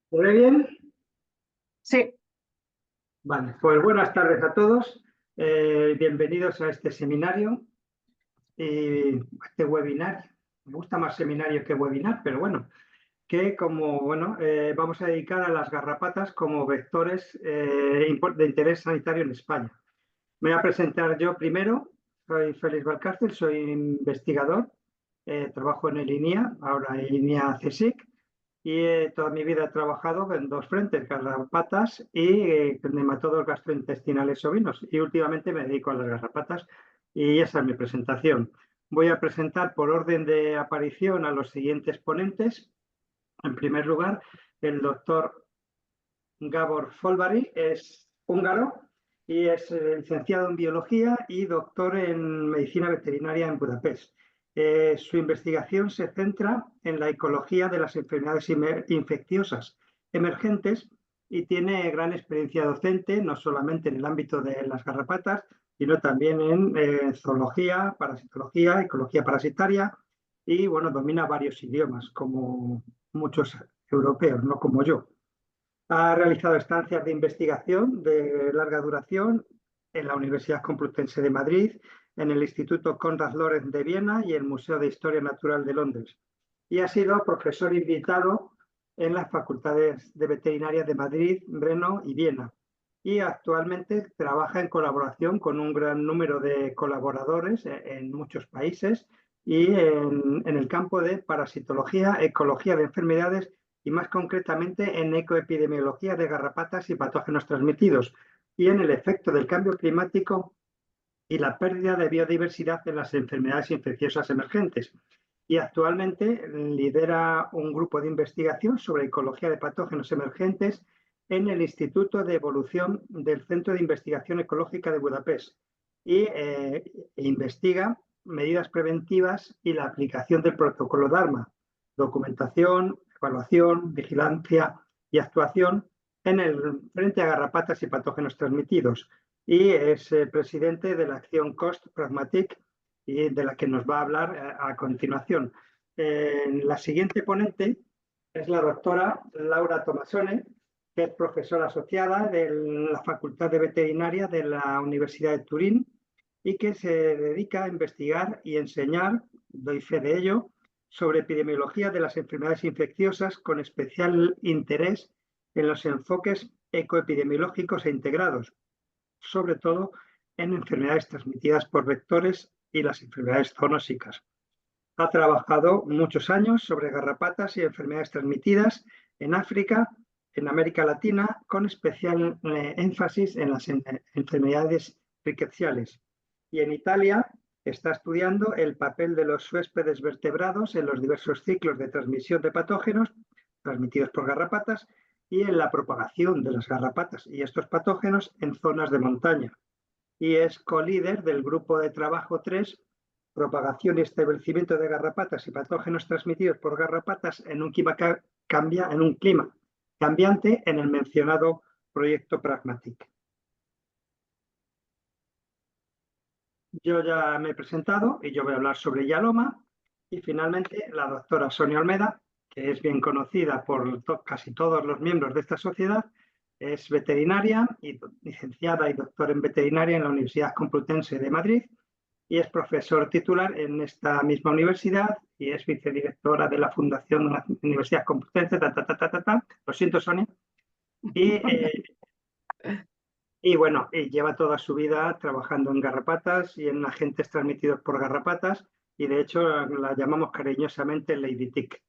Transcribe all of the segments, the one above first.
¿Se ve bien? Sí, Vale, pues buenas tardes a todos. Bienvenidos a este seminario y a este webinar. Me gusta más seminario que webinar, pero bueno, vamos a dedicar a las garrapatas como vectores de interés sanitario en España. Me voy a presentar yo primero. Soy Félix Valcárcel, soy investigador, trabajo en el INIA, ahora en INIA CSIC, y toda mi vida he trabajado en dos frentes, garrapatas y nematodos gastrointestinales ovinos, y últimamente me dedico a las garrapatas y esa es mi presentación. Voy a presentar por orden de aparición a los siguientes ponentes. En primer lugar, el doctor Gábor Folvari es húngaro y es licenciado en biología y doctor en medicina veterinaria en Budapest. Su investigación se centra en la ecología de las enfermedades infecciosas emergentes y tiene gran experiencia docente, no solamente en el ámbito de las garrapatas, sino también en zoología, parasitología, ecología parasitaria y, bueno, domina varios idiomas, como muchos europeos, no como yo. Ha realizado estancias de investigación de larga duración en la Universidad Complutense de Madrid, en el Instituto Konrad Lorenz de Viena y el Museo de Historia Natural de Londres. Y ha sido profesor invitado en las facultades de veterinaria de Madrid, Brno y Viena. Y actualmente trabaja en colaboración con un gran número de colaboradores en muchos países y en el campo de parasitología, ecología de enfermedades y más concretamente en ecoepidemiología de garrapatas y patógenos transmitidos y en el efecto del cambio climático y la pérdida de biodiversidad en las enfermedades infecciosas emergentes. Y actualmente lidera un grupo de investigación sobre ecología de patógenos emergentes en el Instituto de Evolución del Centro de Investigación Ecológica de Budapest y investiga medidas preventivas y la aplicación del protocolo Dharma, documentación, evaluación, vigilancia y actuación en el frente a garrapatas y patógenos transmitidos, y es presidente de la acción Cost Pragmatic y de la que nos va a hablar a continuación. La siguiente ponente es la doctora Laura Tomasone, que es profesora asociada de la Facultad de Veterinaria de la Universidad de Turín y que se dedica a investigar y enseñar, doy fe de ello, sobre epidemiología de las enfermedades infecciosas con especial interés en los enfoques ecoepidemiológicos e integrados, sobre todo en enfermedades transmitidas por vectores y las enfermedades zoonósicas. Ha trabajado muchos años sobre garrapatas y enfermedades transmitidas en África, en América Latina, con especial énfasis en las enfermedades rickettsiales. Y en Italia está estudiando el papel de los huéspedes vertebrados en los diversos ciclos de transmisión de patógenos transmitidos por garrapatas y en la propagación de las garrapatas y estos patógenos en zonas de montaña. Y es co-líder del grupo de trabajo 3, propagación y establecimiento de garrapatas y patógenos transmitidos por garrapatas en un clima cambiante en el mencionado proyecto Pragmatic. Yo ya me he presentado y yo voy a hablar sobre Yaloma, y finalmente la doctora Sonia Olmeda, que es bien conocida por casi todos los miembros de esta sociedad, es veterinaria y licenciada y doctora en veterinaria en la Universidad Complutense de Madrid y es profesor titular en esta misma universidad y es vicedirectora de la Fundación de la Universidad Complutense. Lo siento, Sonia. Y, bueno, lleva toda su vida trabajando en garrapatas y en agentes transmitidos por garrapatas, y de hecho la llamamos cariñosamente Lady Tick.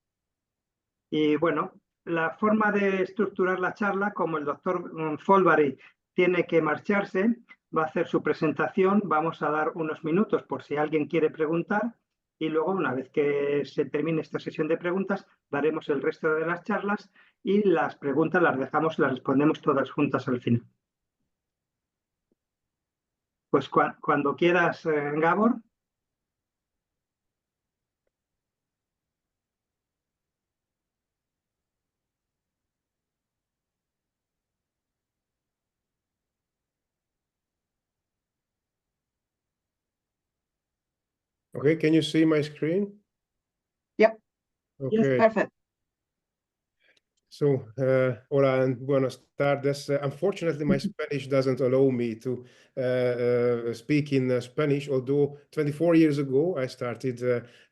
Y bueno, la forma de estructurar la charla, como el doctor Folvari tiene que marcharse, va a hacer su presentación, vamos a dar unos minutos por si alguien quiere preguntar, y luego, una vez que se termine esta sesión de preguntas, daremos el resto de las charlas y las preguntas las respondemos todas juntas al final. Pues cuando quieras, Gabor. Okay, can you see my screen? Yep. Okay. Yes, perfect. Hola and buenas tardes. Unfortunately, my Spanish doesn't allow me to speak in Spanish, although 24 years ago I started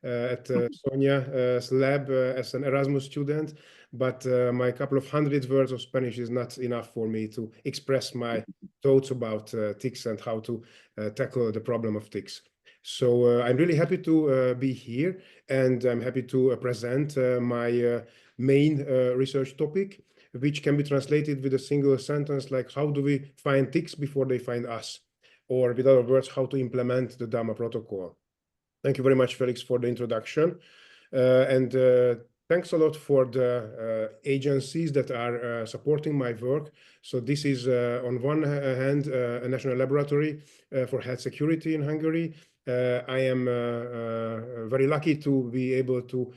at Sonia's lab as an Erasmus student, but my couple of hundred words of Spanish is not enough for me to express my thoughts about tics and how to tackle the problem of tics. So I'm really happy to be here, and I'm happy to present my main research topic, which can be translated with a single sentence like, how do we find tics before they find us? Or with other words, how to implement the DAMA protocol. Thank you very much, Felix, for the introduction. And thanks a lot for the agencies that are supporting my work. So this is, on one hand, a national laboratory for health security in Hungary. I am very lucky to be able to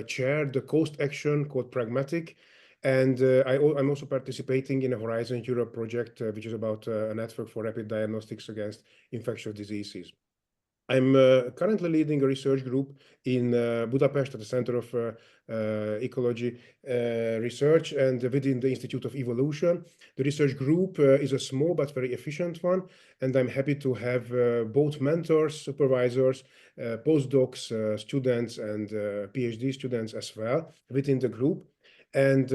chair the COAST action called Pragmatic. And I'm also participating in a Horizon Europe project, which is about a network for rapid diagnostics against infectious diseases. I'm currently leading a research group in Budapest at the Center of Ecology Research and within the Institute of Evolution. The research group is a small but very efficient one, and I'm happy to have both mentors, supervisors, postdocs, students, and PhD students as well within the group. And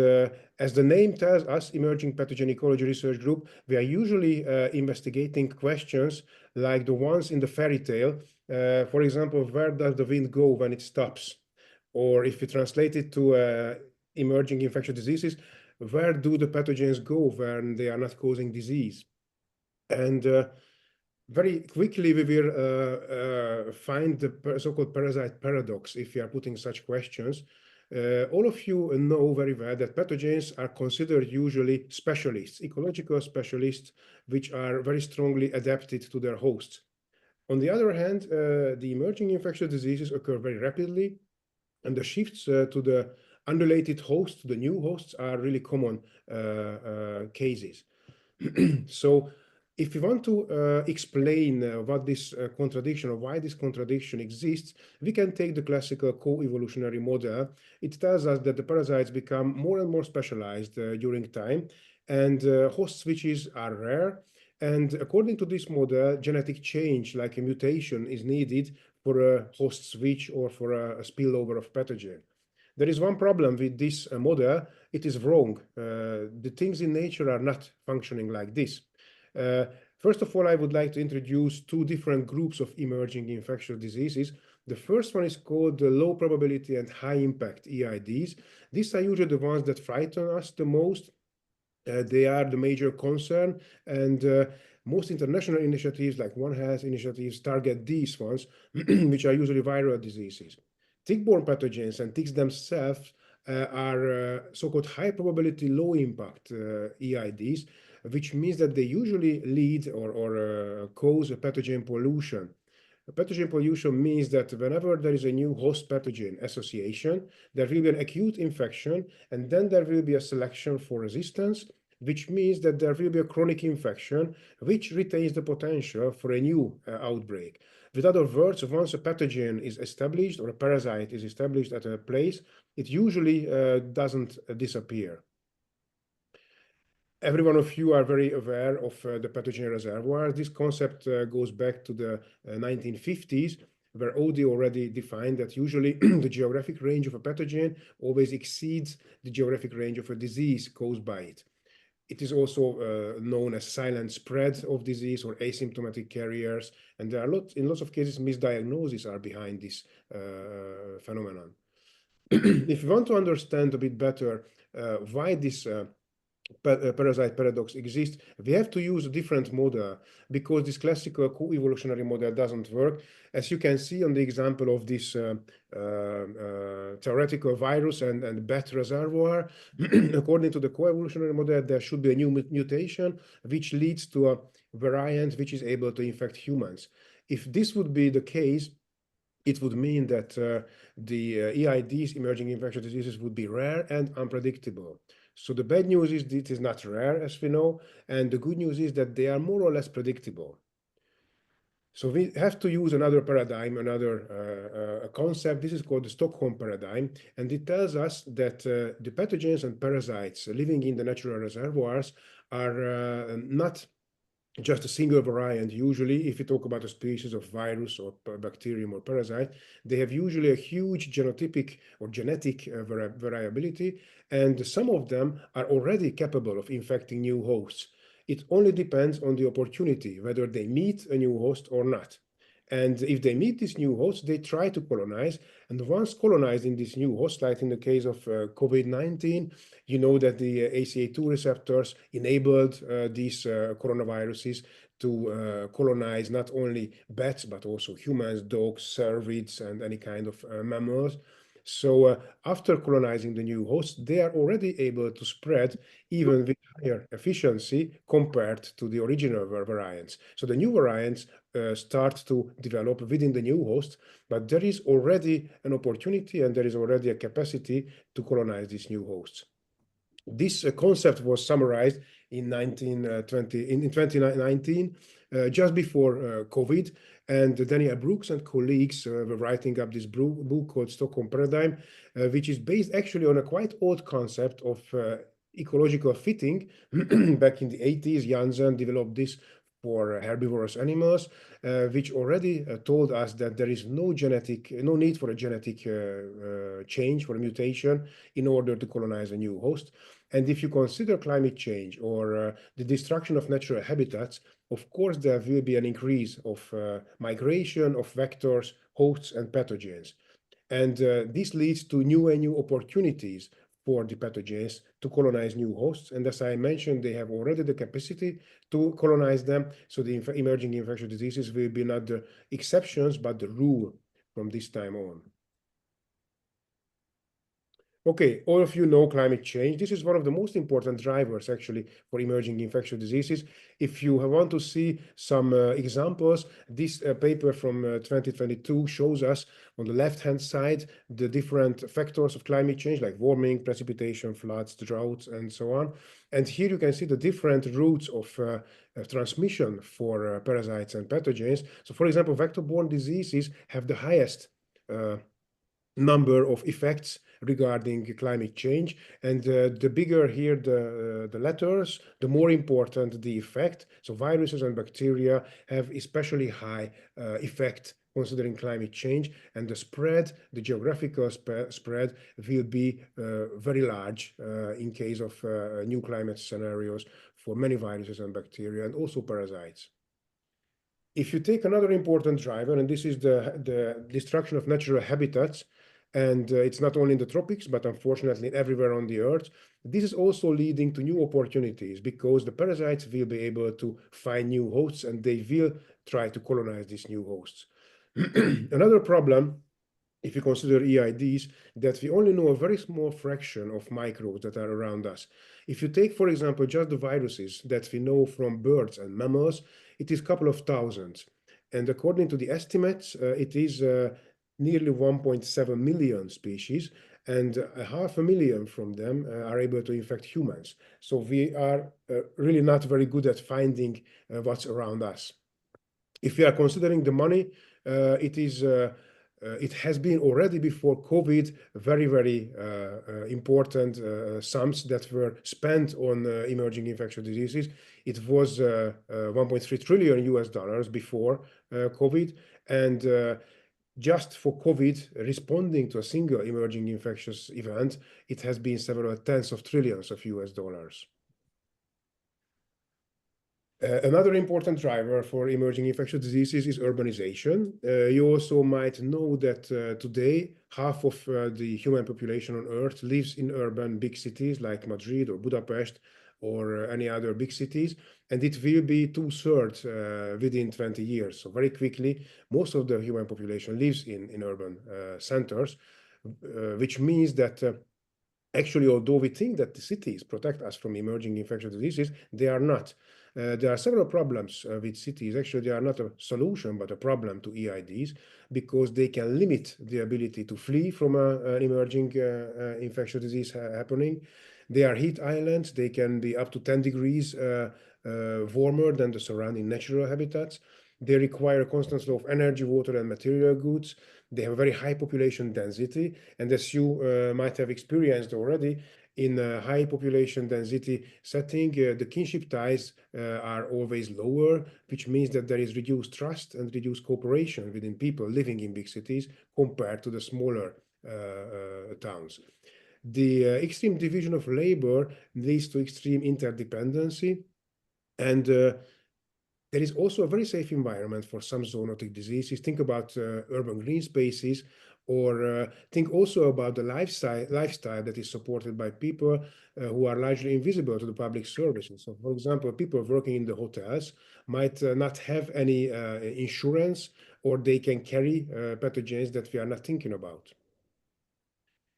as the name tells us, Emerging Pathogen Ecology Research Group, we are usually investigating questions like the ones in the fairy tale. For example, where does the wind go when it stops? Or if we translate it to emerging infectious diseases, where do the pathogens go when they are not causing disease? And very quickly, we will find the so-called parasite paradox if we are putting such questions. All of you know very well that pathogens are considered usually specialists, ecological specialists, which are very strongly adapted to their hosts. On the other hand, the emerging infectious diseases occur very rapidly, and the shifts to the unrelated hosts, the new hosts, are really common cases. So if we want to explain what this contradiction or why this contradiction exists, we can take the classical co-evolutionary model. It tells us that the parasites become more and more specialized during time, and host switches are rare. And according to this model, genetic change, like a mutation, is needed for a host switch or for a spillover of pathogen. There is one problem with this model. It is wrong. The things in nature are not functioning like this. First of all, I would like to introduce two different groups of emerging infectious diseases. The first one is called the low probability and high impact EIDs. These are usually the ones that frighten us the most. They are the major concern, and most international initiatives, like One Health initiatives, target these ones, which are usually viral diseases. Tick-borne pathogens and ticks themselves are so-called high probability, low impact EIDs, which means that they usually lead or cause a pathogen pollution. Pathogen pollution means that whenever there is a new host pathogen association, there will be an acute infection, and then there will be a selection for resistance, which means that there will be a chronic infection, which retains the potential for a new outbreak. With other words, once a pathogen is established or a parasite is established at a place, it usually doesn't disappear. Every one of you are very aware of the pathogen reservoirs. This concept goes back to the 1950s, where Odie already defined that usually the geographic range of a pathogen always exceeds the geographic range of a disease caused by it. It is also known as silent spread of disease or asymptomatic carriers, and there are in lots of cases misdiagnoses are behind this phenomenon. If you want to understand a bit better why this parasite paradox exists, we have to use a different model because this classical co-evolutionary model doesn't work. As you can see on the example of this theoretical virus and bat reservoir, according to the co-evolutionary model, there should be a new mutation which leads to a variant which is able to infect humans. If this would be the case, it would mean that the EIDs, emerging infectious diseases, would be rare and unpredictable. So the bad news is it is not rare, as we know, and the good news is that they are more or less predictable. So we have to use another paradigm, another concept. This is called the Stockholm paradigm, and it tells us that the pathogens and parasites living in the natural reservoirs are not just a single variant. Usually, if you talk about a species of virus or bacterium or parasite, they have usually a huge genotypic or genetic variability, and some of them are already capable of infecting new hosts. It only depends on the opportunity, whether they meet a new host or not. And if they meet this new host, they try to colonize. And once colonized in this new host, like in the case of COVID-19, you know that the ACA2 receptors enabled these coronaviruses to colonize not only bats, but also humans, dogs, cervids, and any kind of mammals. So after colonizing the new host, they are already able to spread even with higher efficiency compared to the original variants. So the new variants start to develop within the new host, but there is already an opportunity and there is already a capacity to colonize these new hosts. This concept was summarized in 2019, just before COVID, and Daniel Brooks and colleagues were writing up this book called Stockholm Paradigm, which is based actually on a quite old concept of ecological fitting. Back in the 80s, Janssen developed this for herbivorous animals, which already told us that there is no need for a genetic change, for a mutation, in order to colonize a new host. And if you consider climate change or the destruction of natural habitats, of course, there will be an increase of migration of vectors, hosts, and pathogens. And this leads to new and new opportunities for the pathogens to colonize new hosts. And as I mentioned, they have already the capacity to colonize them. So the emerging infectious diseases will be not the exceptions, but the rule from this time on. Okay, all of you know climate change. This is one of the most important drivers actually for emerging infectious diseases. If you want to see some examples, this paper from 2022 shows us on the left-hand side the different factors of climate change, like warming, precipitation, floods, droughts, and so on. And here you can see the different routes of transmission for parasites and pathogens. So for example, vector-borne diseases have the highest number of effects regarding climate change, and the bigger here the letters, the more important the effect. So viruses and bacteria have especially high effect considering climate change, and the spread, the geographical spread will be very large in case of new climate scenarios for many viruses and bacteria, and also parasites. If you take another important driver, and this is the destruction of natural habitats, and it's not only in the tropics, but unfortunately everywhere on the earth, this is also leading to new opportunities because the parasites will be able to find new hosts and they will try to colonize these new hosts. Another problem, if you consider EIDs, that we only know a very small fraction of microbes that are around us. If you take, for example, just the viruses that we know from birds and mammals, it is a couple of thousands. And according to the estimates, it is nearly 1.7 million species, and 500,000 from them are able to infect humans. So we are really not very good at finding what's around us. If we are considering the money, it has been already before COVID very, very important sums that were spent on emerging infectious diseases. It was 1.3 trillion US dollars before COVID, and just for COVID, responding to a single emerging infectious event, it has been several tens of trillions of US dollars. Another important driver for emerging infectious diseases is urbanization. You also might know that today, half of the human population on Earth lives in urban big cities like Madrid or Budapest or any other big cities, and it will be 2/3 within 20 years. So very quickly, most of the human population lives in urban centers, which means that actually, although we think that the cities protect us from emerging infectious diseases, they are not. There are several problems with cities. Actually, they are not a solution, but a problem to EIDs because they can limit the ability to flee from an emerging infectious disease happening. They are heat islands. They can be up to 10 degrees warmer than the surrounding natural habitats. They require a constant flow of energy, water, and material goods. They have a very high population density. And as you might have experienced already, in a high population density setting, the kinship ties are always lower, which means that there is reduced trust and reduced cooperation within people living in big cities compared to the smaller towns. The extreme division of labor leads to extreme interdependency, and there is also a very safe environment for some zoonotic diseases. Think about urban green spaces, or think also about the lifestyle that is supported by people who are largely invisible to the public services. So, for example, people working in the hotels might not have any insurance, or they can carry pathogens that we are not thinking about.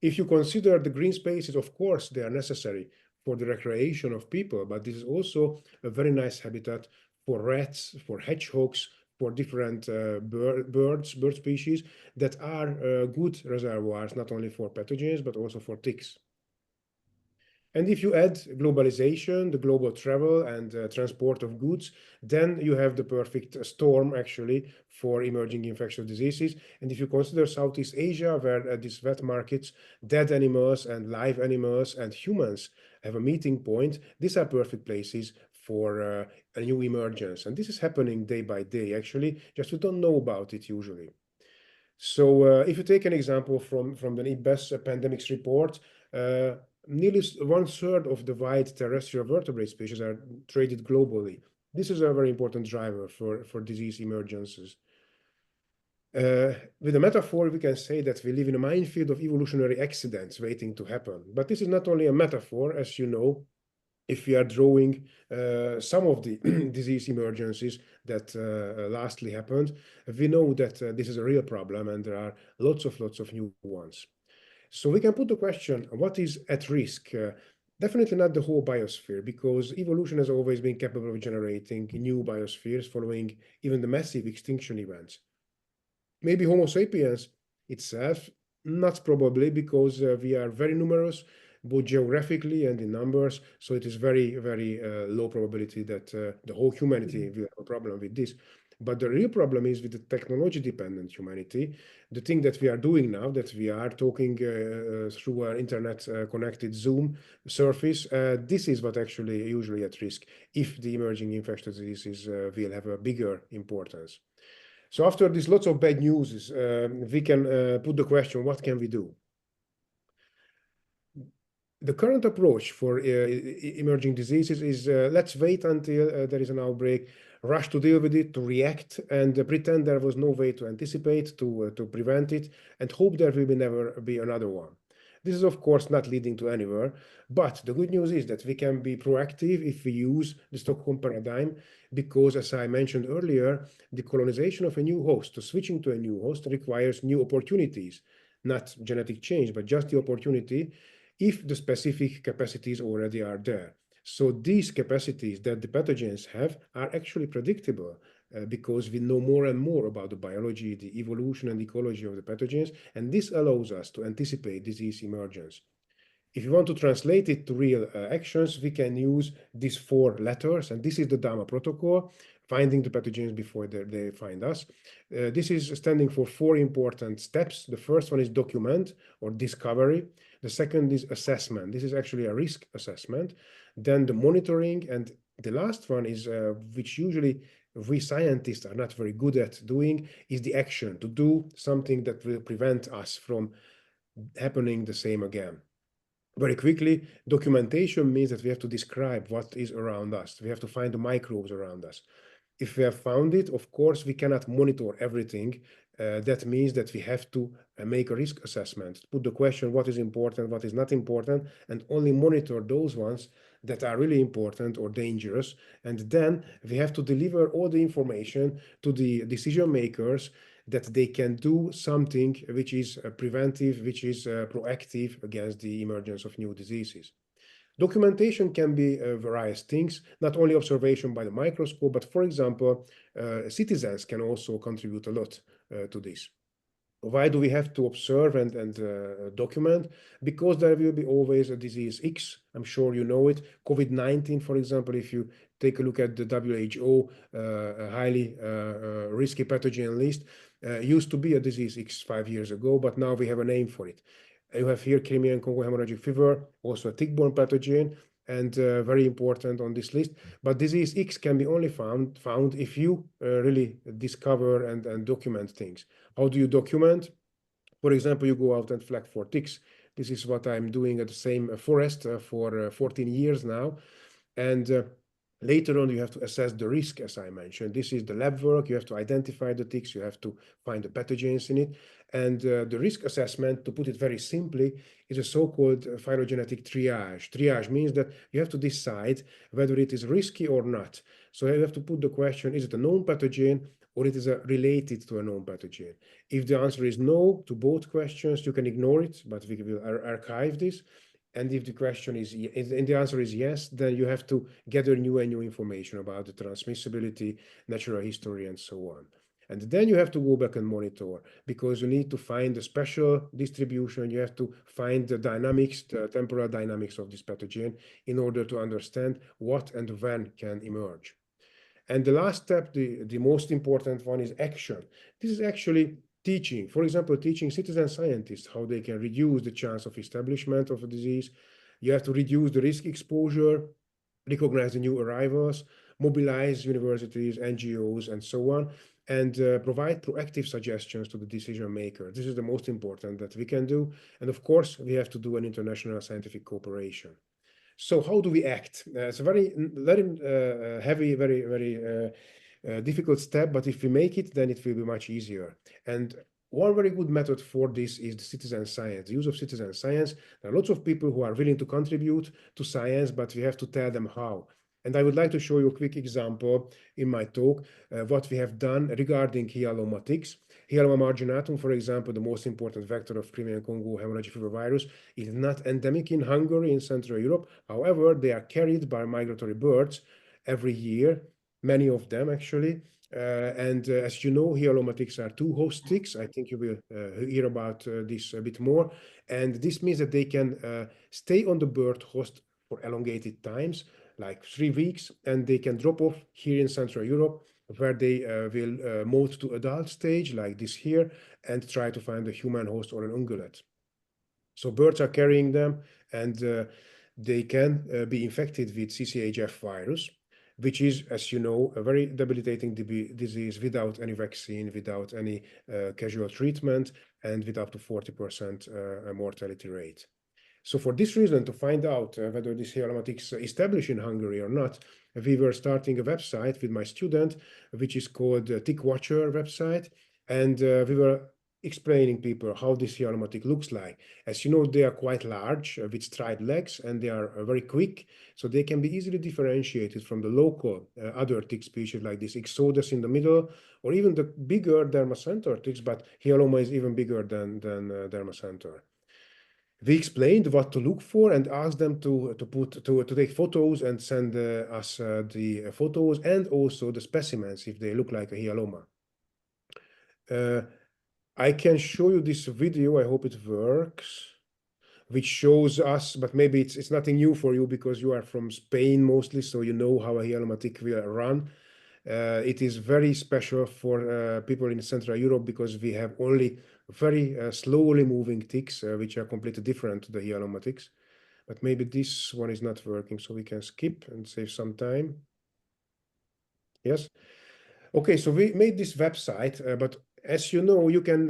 If you consider the green spaces, of course, they are necessary for the recreation of people, but this is also a very nice habitat for rats, for hedgehogs, for different bird species that are good reservoirs, not only for pathogens, but also for ticks. And if you add globalization, the global travel and transport of goods, then you have the perfect storm actually for emerging infectious diseases. And if you consider Southeast Asia, where these wet markets, dead animals and live animals and humans have a meeting point, these are perfect places for a new emergence. And this is happening day by day, actually, just we don't know about it usually. So if you take an example from the IPBES pandemics report, nearly 1/3 of the wide terrestrial vertebrate species are traded globally. This is a very important driver for disease emergences. With a metaphor, we can say that we live in a minefield of evolutionary accidents waiting to happen. But this is not only a metaphor, as you know. If we are drawing some of the disease emergencies that lastly happened, we know that this is a real problem, and there are lots of new ones. So we can put the question, what is at risk? Definitely not the whole biosphere, because evolution has always been capable of generating new biospheres following even the massive extinction events. Maybe Homo sapiens itself, not probably, because we are very numerous, both geographically and in numbers. So it is very low probability that the whole humanity will have a problem with this. But the real problem is with the technology-dependent humanity, the thing that we are doing now, that we are talking through our internet-connected Zoom surface. This is what actually usually at risk if the emerging infectious diseases will have a bigger importance. So after this lots of bad news, we can put the question, what can we do? The current approach for emerging diseases is let's wait until there is an outbreak, rush to deal with it, to react, and pretend there was no way to anticipate, to prevent it, and hope there will never be another one. This is, of course, not leading to anywhere, but the good news is that we can be proactive if we use the Stockholm paradigm, because, as I mentioned earlier, the colonization of a new host, so switching to a new host, requires new opportunities, not genetic change, but just the opportunity if the specific capacities already are there. So these capacities that the pathogens have are actually predictable because we know more and more about the biology, the evolution and ecology of the pathogens, and this allows us to anticipate disease emergence. If you want to translate it to real actions, we can use these 4 letters, and this is the DAMA protocol, finding the pathogens before they find us. This is standing for 4 important steps. The first one is document or discovery. The second is assessment. This is actually a risk assessment. Then the monitoring, and the last one is, which usually we scientists are not very good at doing, is the action, to do something that will prevent us from happening the same again. Very quickly, documentation means that we have to describe what is around us. We have to find the microbes around us. If we have found it, of course, we cannot monitor everything. That means that we have to make a risk assessment, put the question, what is important, what is not important, and only monitor those ones that are really important or dangerous. And then we have to deliver all the information to the decision makers that they can do something which is preventive, which is proactive against the emergence of new diseases. Documentation can be various things, not only observation by the microscope, but for example, citizens can also contribute a lot to this. Why do we have to observe and document? Because there will be always a disease X. I'm sure you know it. COVID-19, for example, if you take a look at the WHO highly risky pathogen list, used to be a disease X 5 years ago, but now we have a name for it. You have here Crimean Congo hemorrhagic fever, also a tick-borne pathogen, and very important on this list. But disease X can be only found if you really discover and document things. How do you document? For example, you go out and flag for ticks. This is what I'm doing at the same forest for 14 years now. And later on, you have to assess the risk, as I mentioned. This is the lab work. You have to identify the ticks. You have to find the pathogens in it. And the risk assessment, to put it very simply, is a so-called phylogenetic triage. Triage means that you have to decide whether it is risky or not. So you have to put the question, is it a known pathogen or it is related to a known pathogen? If the answer is no to both questions, you can ignore it, but we will archive this. And if the question is, and the answer is yes, then you have to gather new and new information about the transmissibility, natural history, and so on. And then you have to go back and monitor, because you need to find the special distribution. You have to find the dynamics, the temporal dynamics of this pathogen in order to understand what and when can emerge. And the last step, the most important one, is action. This is actually teaching, for example, teaching citizen scientists how they can reduce the chance of establishment of a disease. You have to reduce the risk exposure, recognize the new arrivals, mobilize universities, NGOs, and so on, and provide proactive suggestions to the decision maker. This is the most important that we can do. And of course, we have to do an international scientific cooperation. So how do we act? It's a very heavy, very difficult step, but if we make it, then it will be much easier. And one very good method for this is the citizen science, the use of citizen science. There are lots of people who are willing to contribute to science, but we have to tell them how. And I would like to show you a quick example in my talk, what we have done regarding hyaloma ticks. Hyaloma marginatum, for example, the most important vector of Crimean Congo hemorrhagic fever virus, is not endemic in Hungary, in Central Europe. However, they are carried by migratory birds every year, many of them actually. As you know, hyaloma ticks are two host ticks. I think you will hear about this a bit more. And this means that they can stay on the bird host for elongated times, like 3 weeks, and they can drop off here in Central Europe, where they will molt to adult stage, like this here, and try to find a human host or an ungulate. So birds are carrying them, and they can be infected with CCHF virus, which is, as you know, a very debilitating disease without any vaccine, without any casual treatment, and with up to 40% mortality rate. So for this reason, to find out whether this hyaloma ticks established in Hungary or not, we were starting a website with my student, which is called Tick Watcher website. And we were explaining people how this hyaloma tick looks like. As you know, they are quite large with striped legs, and they are very quick. So they can be easily differentiated from the local other tick species like this Ixodes in the middle, or even the bigger Dermacentor ticks, but hyaloma is even bigger than Dermacentor. We explained what to look for and asked them to take photos and send us the photos and also the specimens if they look like a hyaloma. I can show you this video. I hope it works, which shows us, but maybe it's nothing new for you because you are from Spain mostly, so you know how a hyaloma tick will run. It is very special for people in Central Europe because we have only very slowly moving ticks, which are completely different to the hyaloma ticks. But maybe this one is not working, so we can skip and save some time. Yes. Okay, so we made this website, but as you know, you can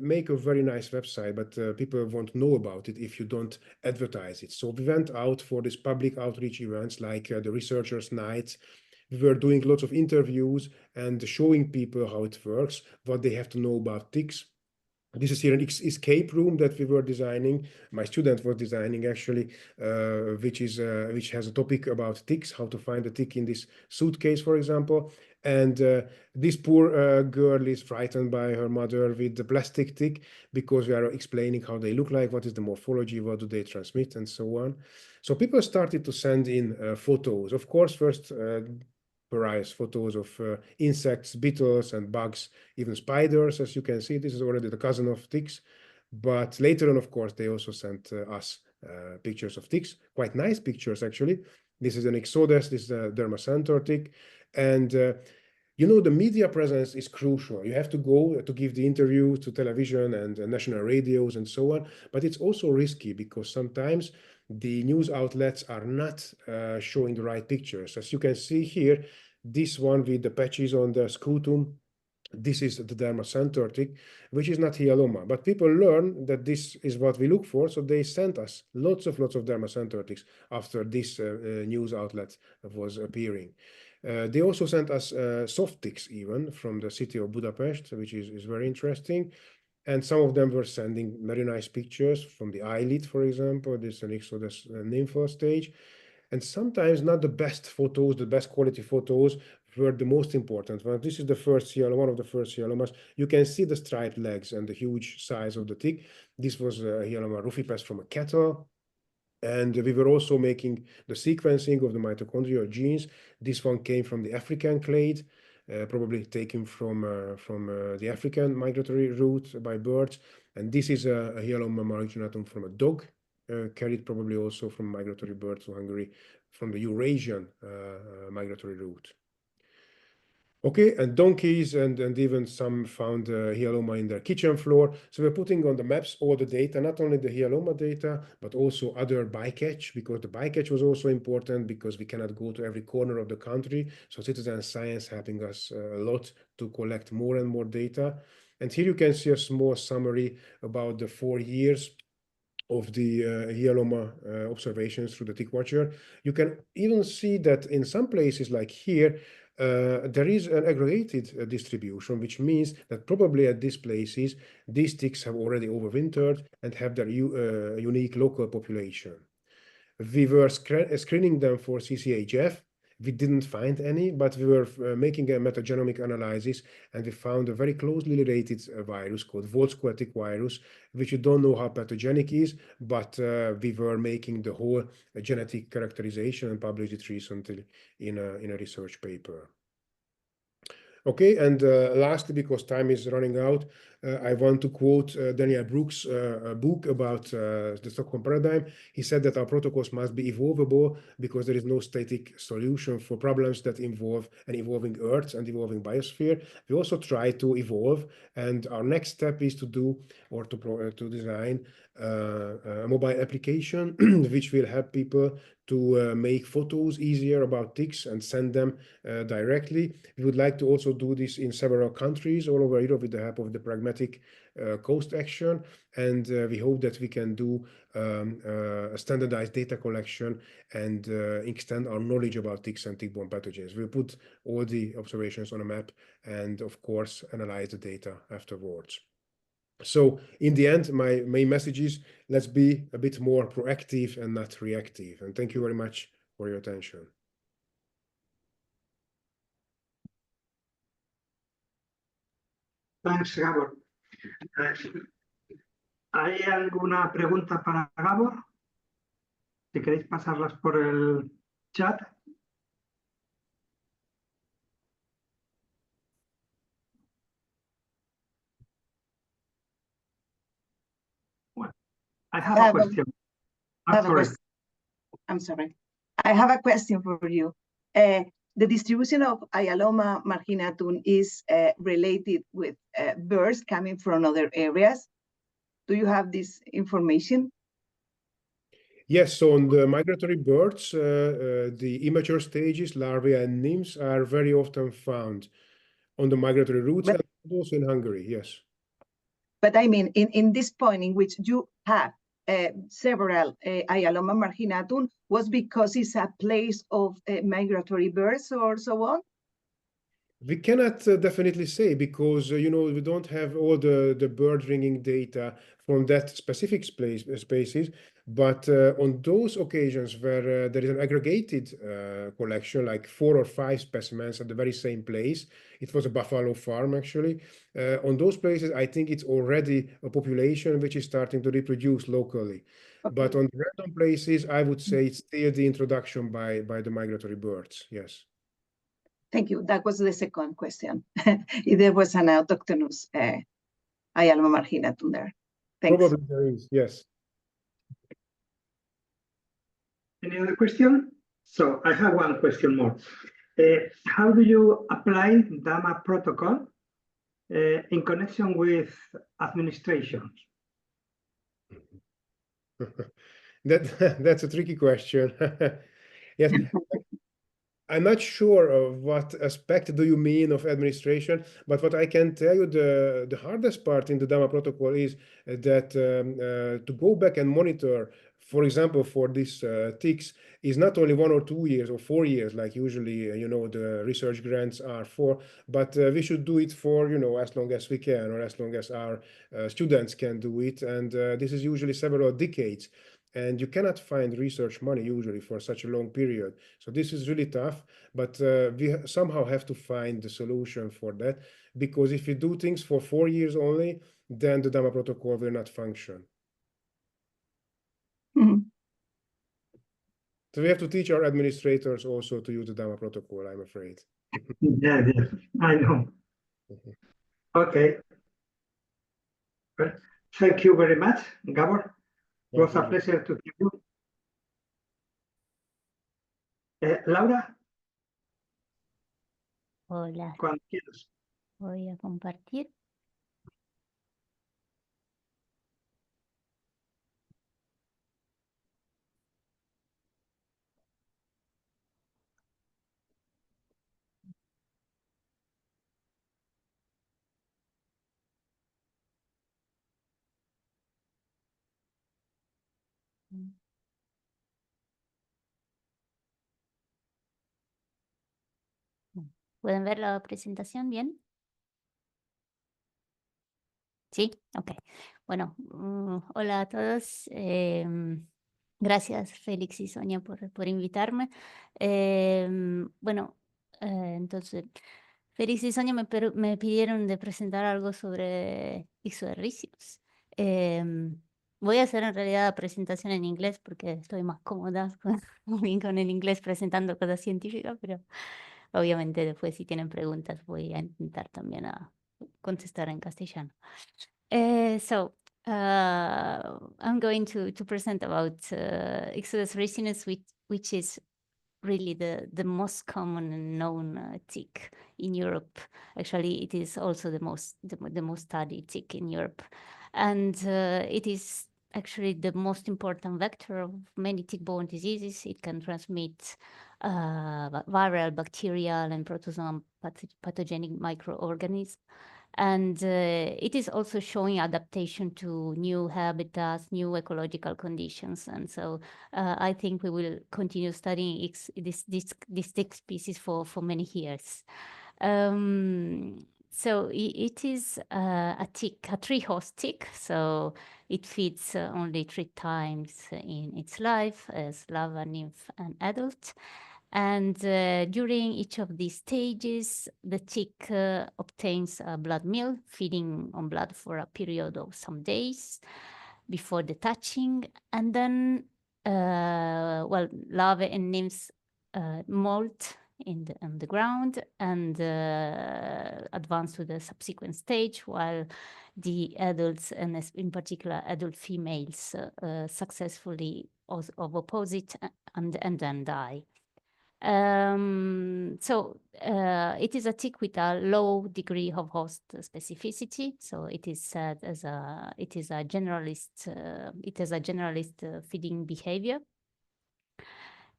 make a very nice website, but people won't know about it if you don't advertise it. So we went out for these public outreach events like the Researchers' Night. We were doing lots of interviews and showing people how it works, what they have to know about ticks. This is here an escape room that we were designing. My student was designing actually, which has a topic about ticks, how to find a tick in this suitcase, for example. And this poor girl is frightened by her mother with the plastic tick because we are explaining how they look like, what is the morphology, what do they transmit, and so on. So people started to send in photos. Of course, first pariahs, photos of insects, beetles, and bugs, even spiders. As you can see, this is already the cousin of ticks. But later on, of course, they also sent us pictures of ticks, quite nice pictures, actually. This is an Ixodes, this is a Dermacentor tick. And you know, the media presence is crucial. You have to go to give the interview to television and national radios and so on. But it's also risky because sometimes the news outlets are not showing the right pictures. As you can see here, this one with the patches on the scutum, this is the Dermacentor tick, which is not hyaloma. But people learn that this is what we look for, so they sent us lots of Dermacentor ticks after this news outlet was appearing. They also sent us soft ticks even from the city of Budapest, which is very interesting. And some of them were sending very nice pictures from the eyelid, for example. This is an Ixodes nympho stage. And sometimes not the best photos, the best quality photos were the most important one. This is the first hyaloma, one of the first hyalomas. You can see the striped legs and the huge size of the tick. This was a hyaloma rufipes from a cattle. And we were also making the sequencing of the mitochondrial genes. This one came from the African clade, probably taken from the African migratory route by birds. And this is a hyaloma marginatum from a dog, carried probably also from migratory birds to Hungary, from the Eurasian migratory route. Okay, and donkeys and even some found hyaloma in their kitchen floor. So we're putting on the maps all the data, not only the hyaloma data, but also other bycatch, because the bycatch was also important because we cannot go to every corner of the country. So citizen science helping us a lot to collect more and more data. And here you can see a small summary about the 4 years of the hyaloma observations through the tick watcher. You can even see that in some places like here, there is an aggregated distribution, which means that probably at these places, these ticks have already overwintered and have their unique local population. We were screening them for CCHF. We didn't find any, but we were making a metagenomic analysis, and we found a very closely related virus called Wolff tick virus, which you don't know how pathogenic is, but we were making the whole genetic characterization and published it recently in a research paper. Okay, and lastly, because time is running out, I want to quote Daniel Brooks' book about the Stockholm paradigm. He said that our protocols must be evolvable because there is no static solution for problems that involve an evolving Earth and evolving biosphere. We also try to evolve, and our next step is to do or to design a mobile application which will help people to make photos easier about ticks and send them directly. We would like to also do this in several countries all over Europe with the help of the pragmatic coast action. And we hope that we can do a standardized data collection and extend our knowledge about ticks and tick-borne pathogens. We'll put all the observations on a map and, of course, analyze the data afterwards. So in the end, my main message is let's be a bit more proactive and not reactive. And thank you very much for your attention. Thanks, Gabor. ¿Hay alguna pregunta para Gabor? Si queréis pasarlas por el chat. Well, I have a question. I'm sorry. I have a question for you. The distribution of Hyaloma marginatum is related with birds coming from other areas. Do you have this information? Yes, so on the migratory birds, the immature stages, larvae and nymphs are very often found on the migratory routes and also in Hungary, yes. But I mean, in this point in which you have several Hyaloma marginatum, was because it's a place of migratory birds or so on? We cannot definitely say because, you know, we don't have all the bird ringing data from that specific spaces. But on those occasions where there is an aggregated collection, like 4 or 5 specimens at the very same place, it was a buffalo farm actually. On those places, I think it's already a population which is starting to reproduce locally. Okay. But on random places, I would say it's still the introduction by the migratory birds, yes. Thank you. That was the second question. If there was an autochthonous Ayaloma marginatum there. Thanks. Probably there is, yes. Any other question? So I have one question more. How do you apply DAMA protocol in connection with administration? That's a tricky question. Yes, I'm not sure of what aspect do you mean of administration, but what I can tell you, the hardest part in the DAMA protocol is that to go back and monitor, for example, for these ticks, is not only 1 or 2 years or 4 years, like usually, the research grants are for, but we should do it for, as long as we can, or as long as our students can do it. And this is usually several decades. And you cannot find research money usually for such a long period. So this is really tough, but we somehow have to find the solution for that, because if we do things for 4 years only, then the DAMA protocol will not function. Mhm. So we have to teach our administrators also to use the DAMA protocol, I'm afraid. Yeah, I know. Okay. Well, thank you very much, Gabor. It was a pleasure to hear you. Laura, Hola, cuando quieras. voy a compartir. ¿Pueden ver la presentación bien? Sí, ok. Bueno, hola a todos. Gracias, Félix y Sonia, por invitarme. Bueno, entonces, Félix y Sonia me pidieron de presentar algo sobre Ixoderricius. Voy a hacer en realidad la presentación en inglés porque estoy más cómoda con el inglés presentando cosas científicas, pero obviamente después si tienen preguntas voy a intentar también a contestar en castellano. I'm going to present about Ixodes ricinus, which is really the most common and known tick in Europe. Actually, it is also the most studied tick in Europe, and it is actually the most important vector of many tick-borne diseases. It can transmit viral, bacterial, and protozoan pathogenic microorganisms. And it is also showing adaptation to new habitats, new ecological conditions. And so I think we will continue studying this tick species for many years. So it is a tick, a tree-host tick. So it feeds only 3 times in its life as larva, nymph, and adult. And during each of these stages, the tick obtains a blood meal, feeding on blood for a period of some days before detaching. And then, larvae and nymphs molt on the ground and advance to the subsequent stage, while the adults, and in particular adult females, successfully oviposit and then die. It is a tick with a low degree of host specificity. So it is said as a generalist. It has a generalist feeding behavior,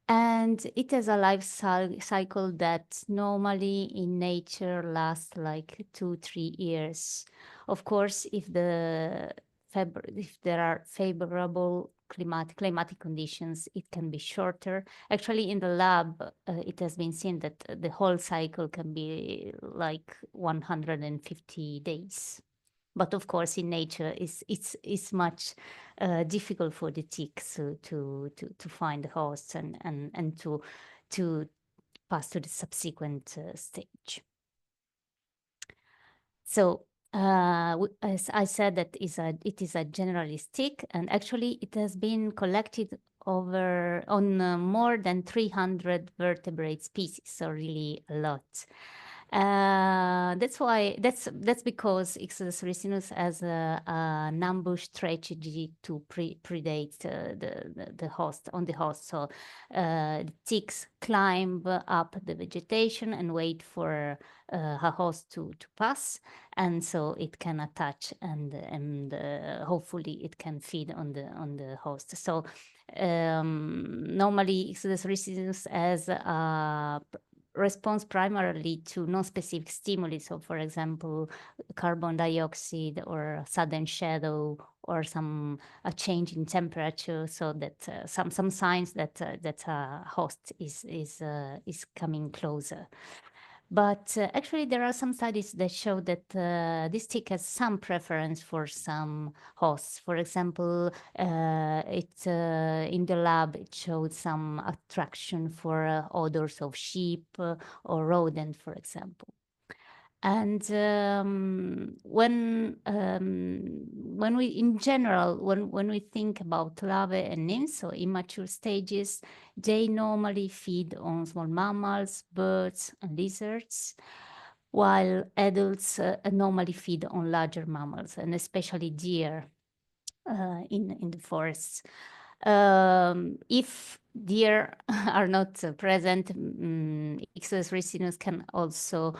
and it has a life cycle that normally in nature lasts like 2-3 years. Of course, if there are favorable climatic conditions, it can be shorter. Actually, in the lab, it has been seen that the whole cycle can be like 150 days. But of course, in nature, it's much difficult for the ticks to find the hosts and to pass to the subsequent stage. So, as I said, it is a generalist tick, and actually it has been collected on more than 300 vertebrate species, so really a lot. That's because Ixodes ricinus has an ambush strategy to predate the host. So the ticks climb up the vegetation and wait for a host to pass, and so it can attach and hopefully it can feed on the host. So normally Ixodes ricinus has a response primarily to non-specific stimuli. So for example, carbon dioxide or sudden shadow or a change in temperature, so that some signs that a host is coming closer. But actually, there are some studies that show that this tick has some preference for some hosts. For example, in the lab, it showed some attraction for odors of sheep or rodent, for example. And when we, in general, when we think about larvae and nymphs, so immature stages, they normally feed on small mammals, birds, and lizards, while adults normally feed on larger mammals, and especially deer in the forests. If deer are not present, Ixodes ricinus can also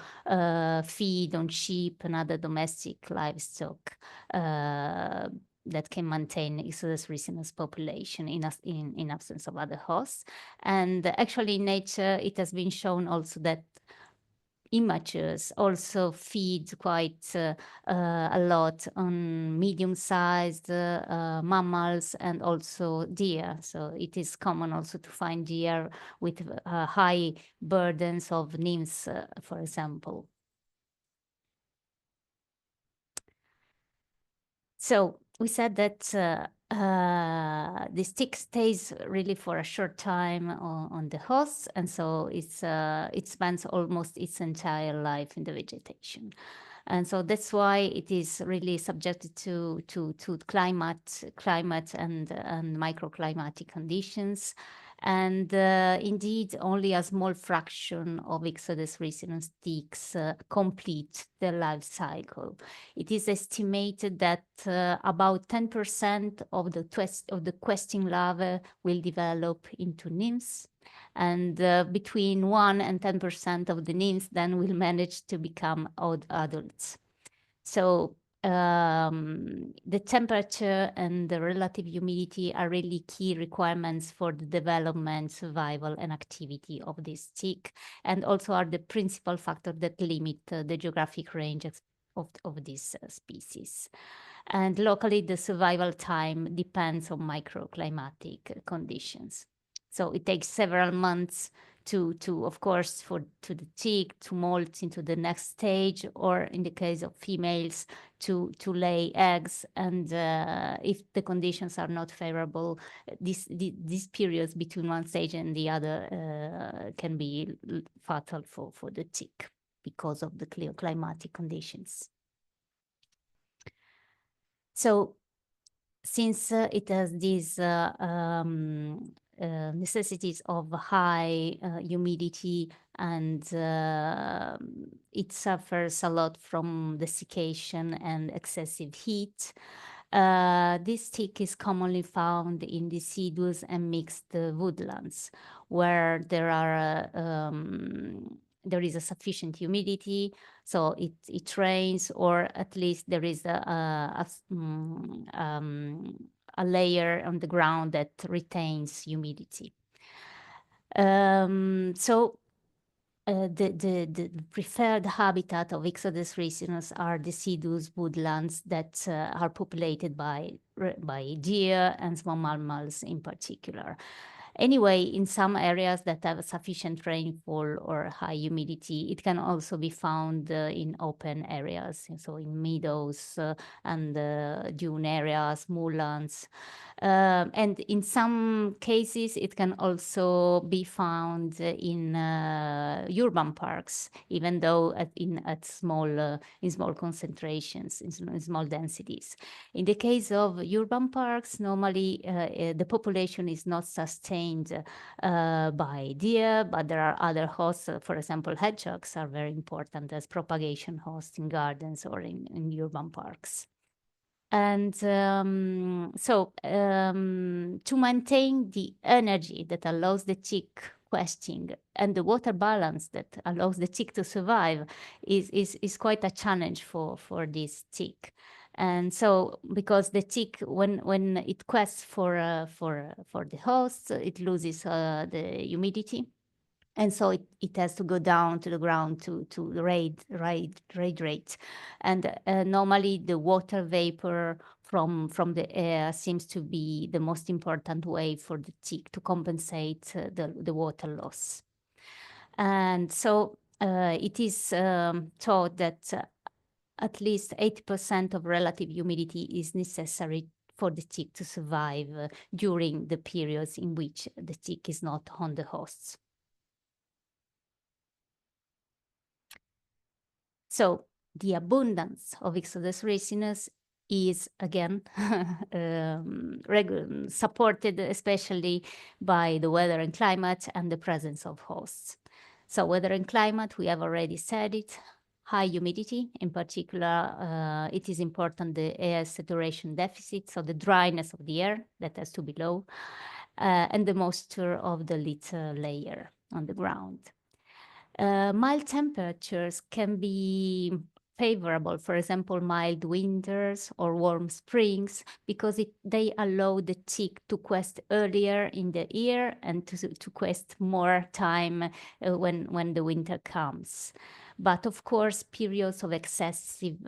feed on sheep and other domestic livestock that can maintain Ixodes ricinus population in absence of other hosts. And actually in nature, it has been shown also that immatures also feed quite a lot on medium-sized mammals and also deer. So it is common also to find deer with high burdens of nymphs, for example. So we said that this tick stays really for a short time on the host, and so it spends almost its entire life in the vegetation. And so that's why it is really subjected to climate and microclimatic conditions. And indeed, only a small fraction of Ixodes ricinus ticks complete the life cycle. It is estimated that about 10% of the questing larvae will develop into nymphs, and between 1 and 10% of the nymphs then will manage to become adults. So the temperature and the relative humidity are really key requirements for the development, survival, and activity of this tick, and also are the principal factors that limit the geographic range of this species. And locally, the survival time depends on microclimatic conditions. So it takes several months to of course, to the tick to molt into the next stage, or in the case of females, to lay eggs. And if the conditions are not favorable, these periods between one stage and the other can be fatal for the tick because of the climatic conditions. So since it has these necessities of high humidity, and it suffers a lot from desiccation and excessive heat, this tick is commonly found in deciduous and mixed woodlands, where there is a sufficient humidity, so it rains, or at least there is a layer on the ground that retains humidity. So the preferred habitat of Ixodes ricinus are deciduous woodlands that are populated by deer and small mammals in particular. Anyway, in some areas that have sufficient rainfall or high humidity, it can also be found in open areas, so in meadows and dune areas, moorlands. And in some cases, it can also be found in urban parks, even though in small concentrations, in small densities. In the case of urban parks, normally the population is not sustained by deer, but there are other hosts. For example, hedgehogs are very important as propagation hosts in gardens or in urban parks. And to maintain the energy that allows the tick questing and the water balance that allows the tick to survive is quite a challenge for this tick. And so, because the tick, when it quests for the host, it loses the humidity. And so it has to go down to the ground to radiate. And normally the water vapor from the air seems to be the most important way for the tick to compensate the water loss. And so it is thought that at least 80% of relative humidity is necessary for the tick to survive during the periods in which the tick is not on the hosts. So the abundance of Ixodes ricinus is again supported especially by the weather and climate and the presence of hosts. So weather and climate, we have already said it. High humidity, in particular, it is important the air saturation deficit, so the dryness of the air that has to be low, and the moisture of the litter layer on the ground. Mild temperatures can be favorable, for example, mild winters or warm springs, because they allow the tick to quest earlier in the year and to quest more time when the winter comes. But of course, periods of excessive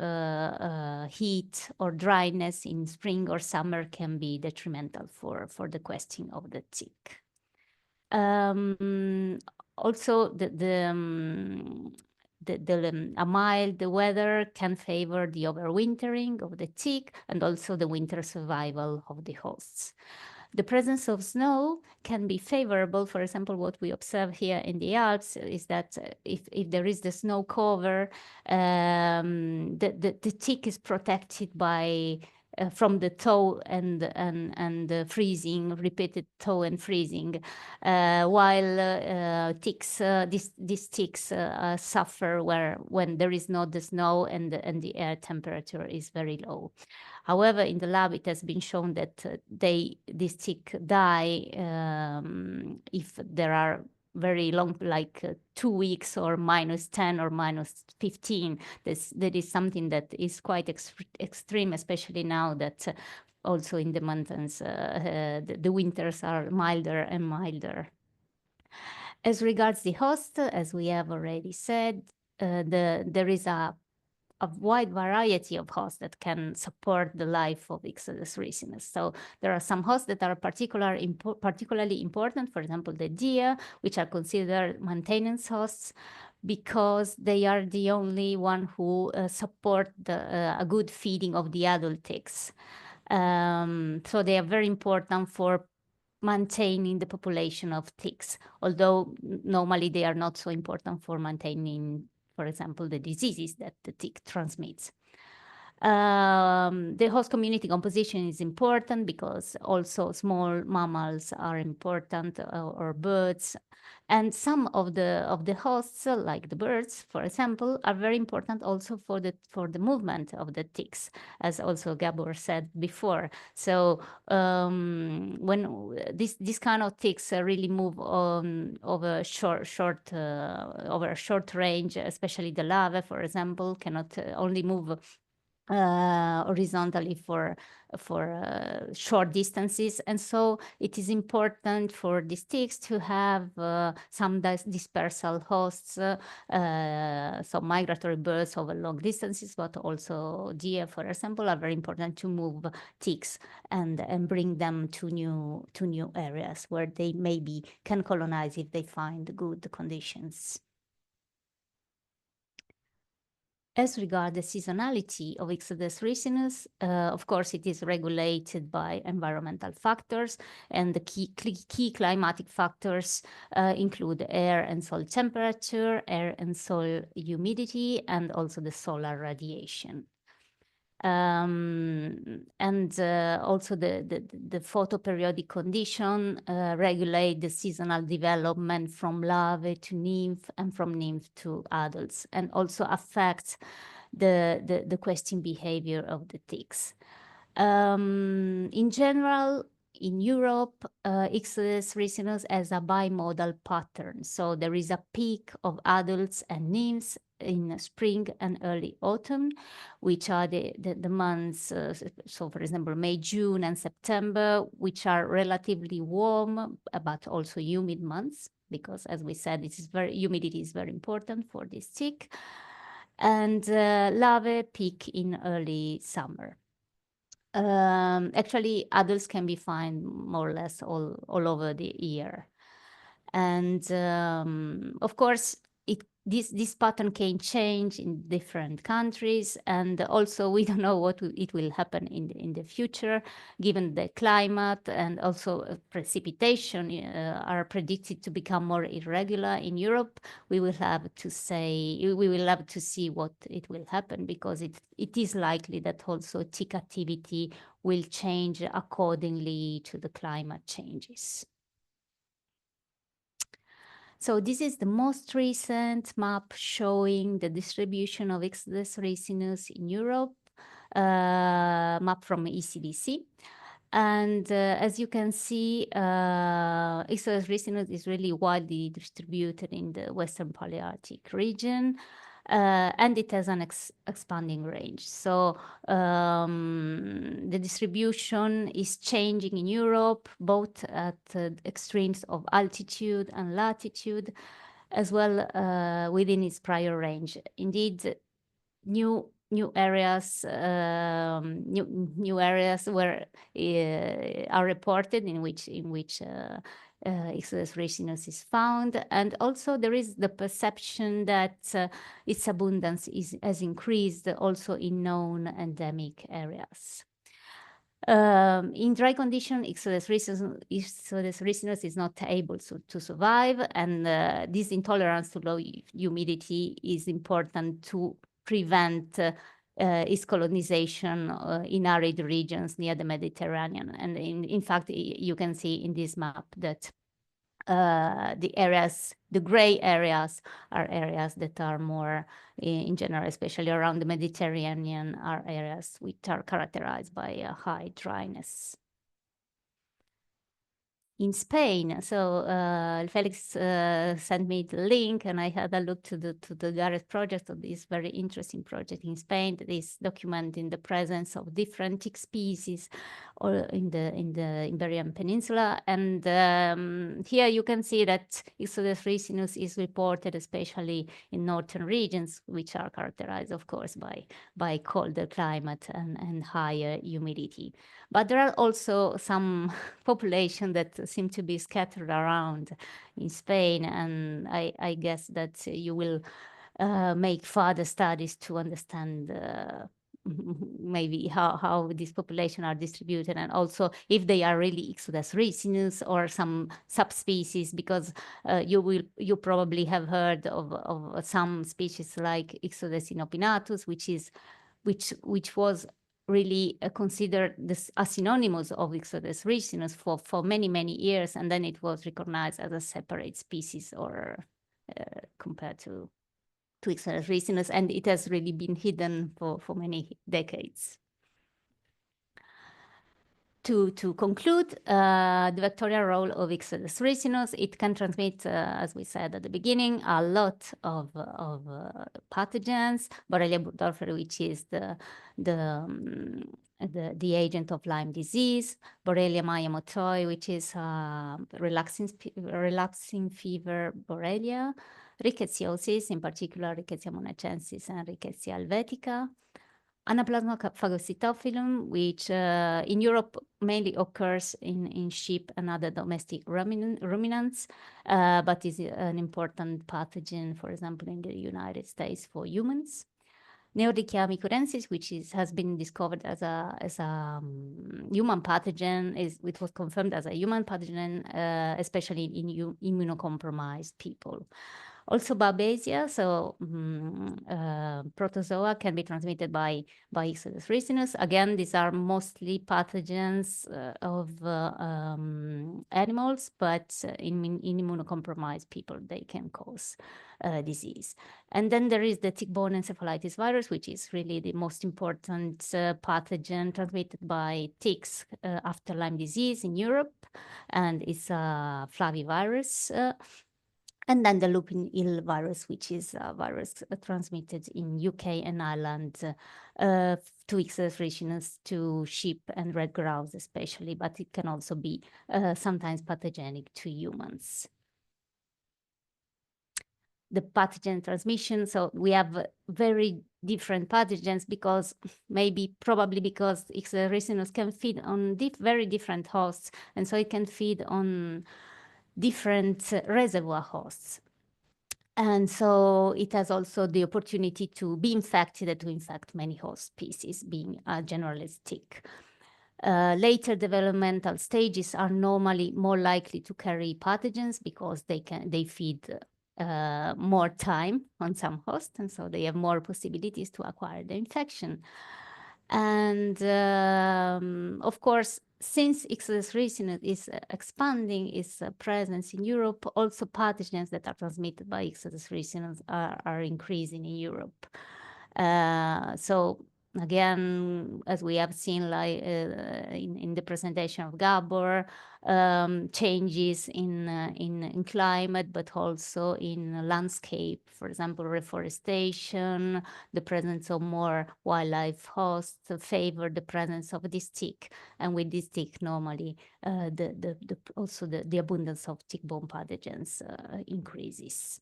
heat or dryness in spring or summer can be detrimental for the questing of the tick. Also, a mild weather can favor the overwintering of the tick and also the winter survival of the hosts. The presence of snow can be favorable. For example, what we observe here in the Alps is that if there is the snow cover, the tick is protected by from the thaw and the freezing, repeated thaw and freezing, while these ticks suffer when there is not the snow and the air temperature is very low. However, in the lab, it has been shown that these ticks die if there are very long, like 2 weeks or -10 or -15. That is something that is quite extreme, especially now that also in the mountains, the winters are milder and milder. As regards the host, as we have already said, there is a wide variety of hosts that can support the life of Ixodes ricinus. So there are some hosts that are particularly important, for example, the deer, which are considered maintenance hosts because they are the only one who support a good feeding of the adult ticks. So they are very important for maintaining the population of ticks, although normally they are not so important for maintaining, for example, the diseases that the tick transmits. The host community composition is important because also small mammals are important, or birds. And some of the hosts, like the birds, for example, are very important also for the movement of the ticks, as also Gabor said before. So when this kind of ticks really move on over a short range, especially the larvae, for example, cannot only move horizontally for short distances, and so it is important for these ticks to have some dispersal hosts, so migratory birds over long distances, but also deer, for example, are very important to move ticks and bring them to new areas where they maybe can colonize if they find good conditions. As regards the seasonality of Ixodes ricinus, of course, it is regulated by environmental factors, and the key climatic factors include air and soil temperature, air and soil humidity, and also the solar radiation. And also the photoperiodic condition regulate the seasonal development from larvae to nymph and from nymph to adults, and also affects the questing behavior of the ticks. In general, in Europe, Ixodes ricinus has a bimodal pattern. So there is a peak of adults and nymphs in spring and early autumn, which are the months, so for example, May, June, and September, which are relatively warm, but also humid months, because as we said, humidity is very important for this tick. And larvae peak in early summer. Actually, adults can be found more or less all over the year. And of course, this pattern can change in different countries, and also we don't know what it will happen in the future, given the climate, and also precipitation are predicted to become more irregular in Europe. We will have to see what it will happen, because it is likely that also tick activity will change accordingly to the climate changes. So this is the most recent map showing the distribution of Ixodes ricinus in Europe, map from ECDC. And as you can see, Ixodes ricinus is really widely distributed in the Western Palearctic region. And it has an expanding range. So the distribution is changing in Europe, both at extremes of altitude and latitude, as well within its prior range. Indeed, new areas were are reported in which Ixodes ricinus is found, and also there is the perception that its abundance has increased also in known endemic areas. In dry condition, Ixodes ricinus is not able to survive, and this intolerance to low humidity is important to prevent its colonization in arid regions near the Mediterranean. And in fact, you can see in this map that the gray areas are areas that are more, in general, especially around the Mediterranean, are areas which are characterized by a high dryness. In Spain, so Felix sent me the link, and I had a look to the GARES project, of this very interesting project in Spain that is documenting the presence of different tick species or in the Iberian Peninsula. And here you can see that Ixodes ricinus is reported especially in northern regions, which are characterized, of course, by colder climate and higher humidity. But there are also some population that seem to be scattered around in Spain, and I guess that you will make further studies to understand maybe how these populations are distributed, and also if they are really Ixodes ricinus or some subspecies, because you probably have heard of some species like Ixodes inopinatus, which was really considered as synonymous of Ixodes ricinus for many years, and then it was recognized as a separate species or compared to Ixodes ricinus, and it has really been hidden for many decades. To conclude, the vectorial role of Ixodes ricinus, it can transmit, as we said at the beginning, a lot of pathogens. Borrelia burgdorferi, which is the agent of Lyme disease, Borrelia miyamotoi, which is relapsing fever Borrelia, rickettsiosis, in particular Rickettsia monachensis and Rickettsia helvetica, Anaplasma phagocytophilum, which in Europe mainly occurs in sheep and other domestic ruminants, but is an important pathogen, for example, in the United States for humans. Neorickia micurensis, which has been discovered as a human pathogen, it was confirmed as a human pathogen, especially in immunocompromised people. Also Babesia, so protozoa can be transmitted by Ixodes ricinus. Again, these are mostly pathogens of animals, but in immunocompromised people, they can cause disease. And then there is the tick-borne encephalitis virus, which is really the most important pathogen transmitted by ticks after Lyme disease in Europe, and it's a flavivirus. And then the lupin ill virus, which is a virus transmitted in UK and Ireland to Ixodes ricinus, to sheep and red grouse especially, but it can also be sometimes pathogenic to humans. The pathogen transmission, so we have very different pathogens because probably because Ixodes ricinus can feed on very different hosts, and so it can feed on different reservoir hosts. And so it has also the opportunity to be infected and to infect many host species, being a generalist tick. Later developmental stages are normally more likely to carry pathogens because they feed more time on some hosts, and so they have more possibilities to acquire the infection. And of course, since Ixodes ricinus is expanding its presence in Europe, also pathogens that are transmitted by Ixodes ricinus are increasing in Europe. So again, as we have seen like in the presentation of Gabor, changes in climate, but also in landscape, for example, reforestation, the presence of more wildlife hosts favor the presence of this tick, and with this tick normally also the abundance of tick-borne pathogens increases.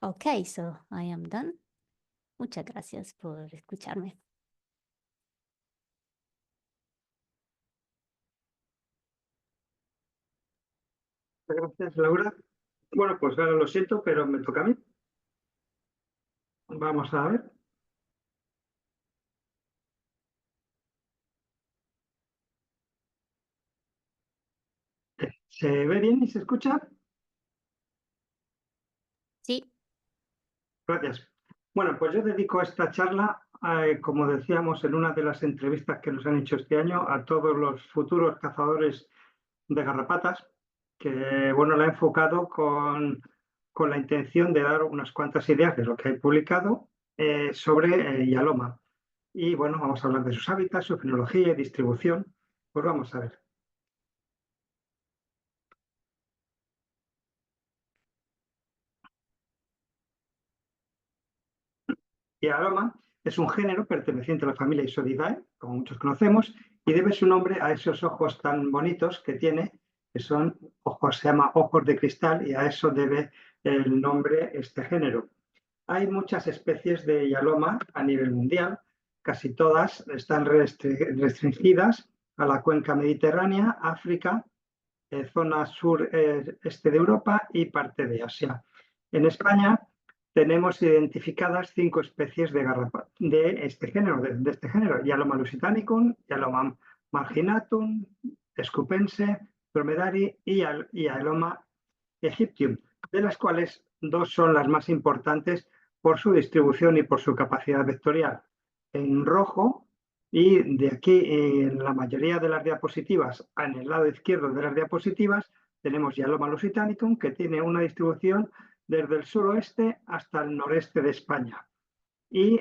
Okay, so I am done. Muchas gracias por escucharme. Gracias, Laura. Bueno, pues ahora lo siento, pero me toca a mí. Vamos a ver. ¿Se ve bien y se escucha? Sí. Gracias. Bueno, pues yo dedico esta charla, como decíamos en una de las entrevistas que nos han hecho este año, a todos los futuros cazadores de garrapatas, que bueno, la he enfocado con la intención de dar unas cuantas ideas de lo que he publicado sobre Yaloma. Y bueno, vamos a hablar de sus hábitats, su fenología y distribución. Pues vamos a ver. Yaloma es un género perteneciente a la familia Isodidae, como muchos conocemos, y debe su nombre a esos ojos tan bonitos que tiene, que son ojos, se llama ojos de cristal, y a eso debe el nombre este género. Hay muchas especies de Yaloma a nivel mundial, casi todas están restringidas a la cuenca mediterránea, África, zona sur-este de Europa y parte de Asia. En España tenemos identificadas 5 especies de este género, Yaloma lusitanicum, Yaloma marginatum, scupense, dromedari y Yaloma aegyptium, de las cuales 2 son las más importantes por su distribución y por su capacidad vectorial. En rojo, y de aquí en la mayoría de las diapositivas, en el lado izquierdo de las diapositivas, tenemos Yaloma lusitanicum, que tiene una distribución desde el suroeste hasta el noreste de España. Y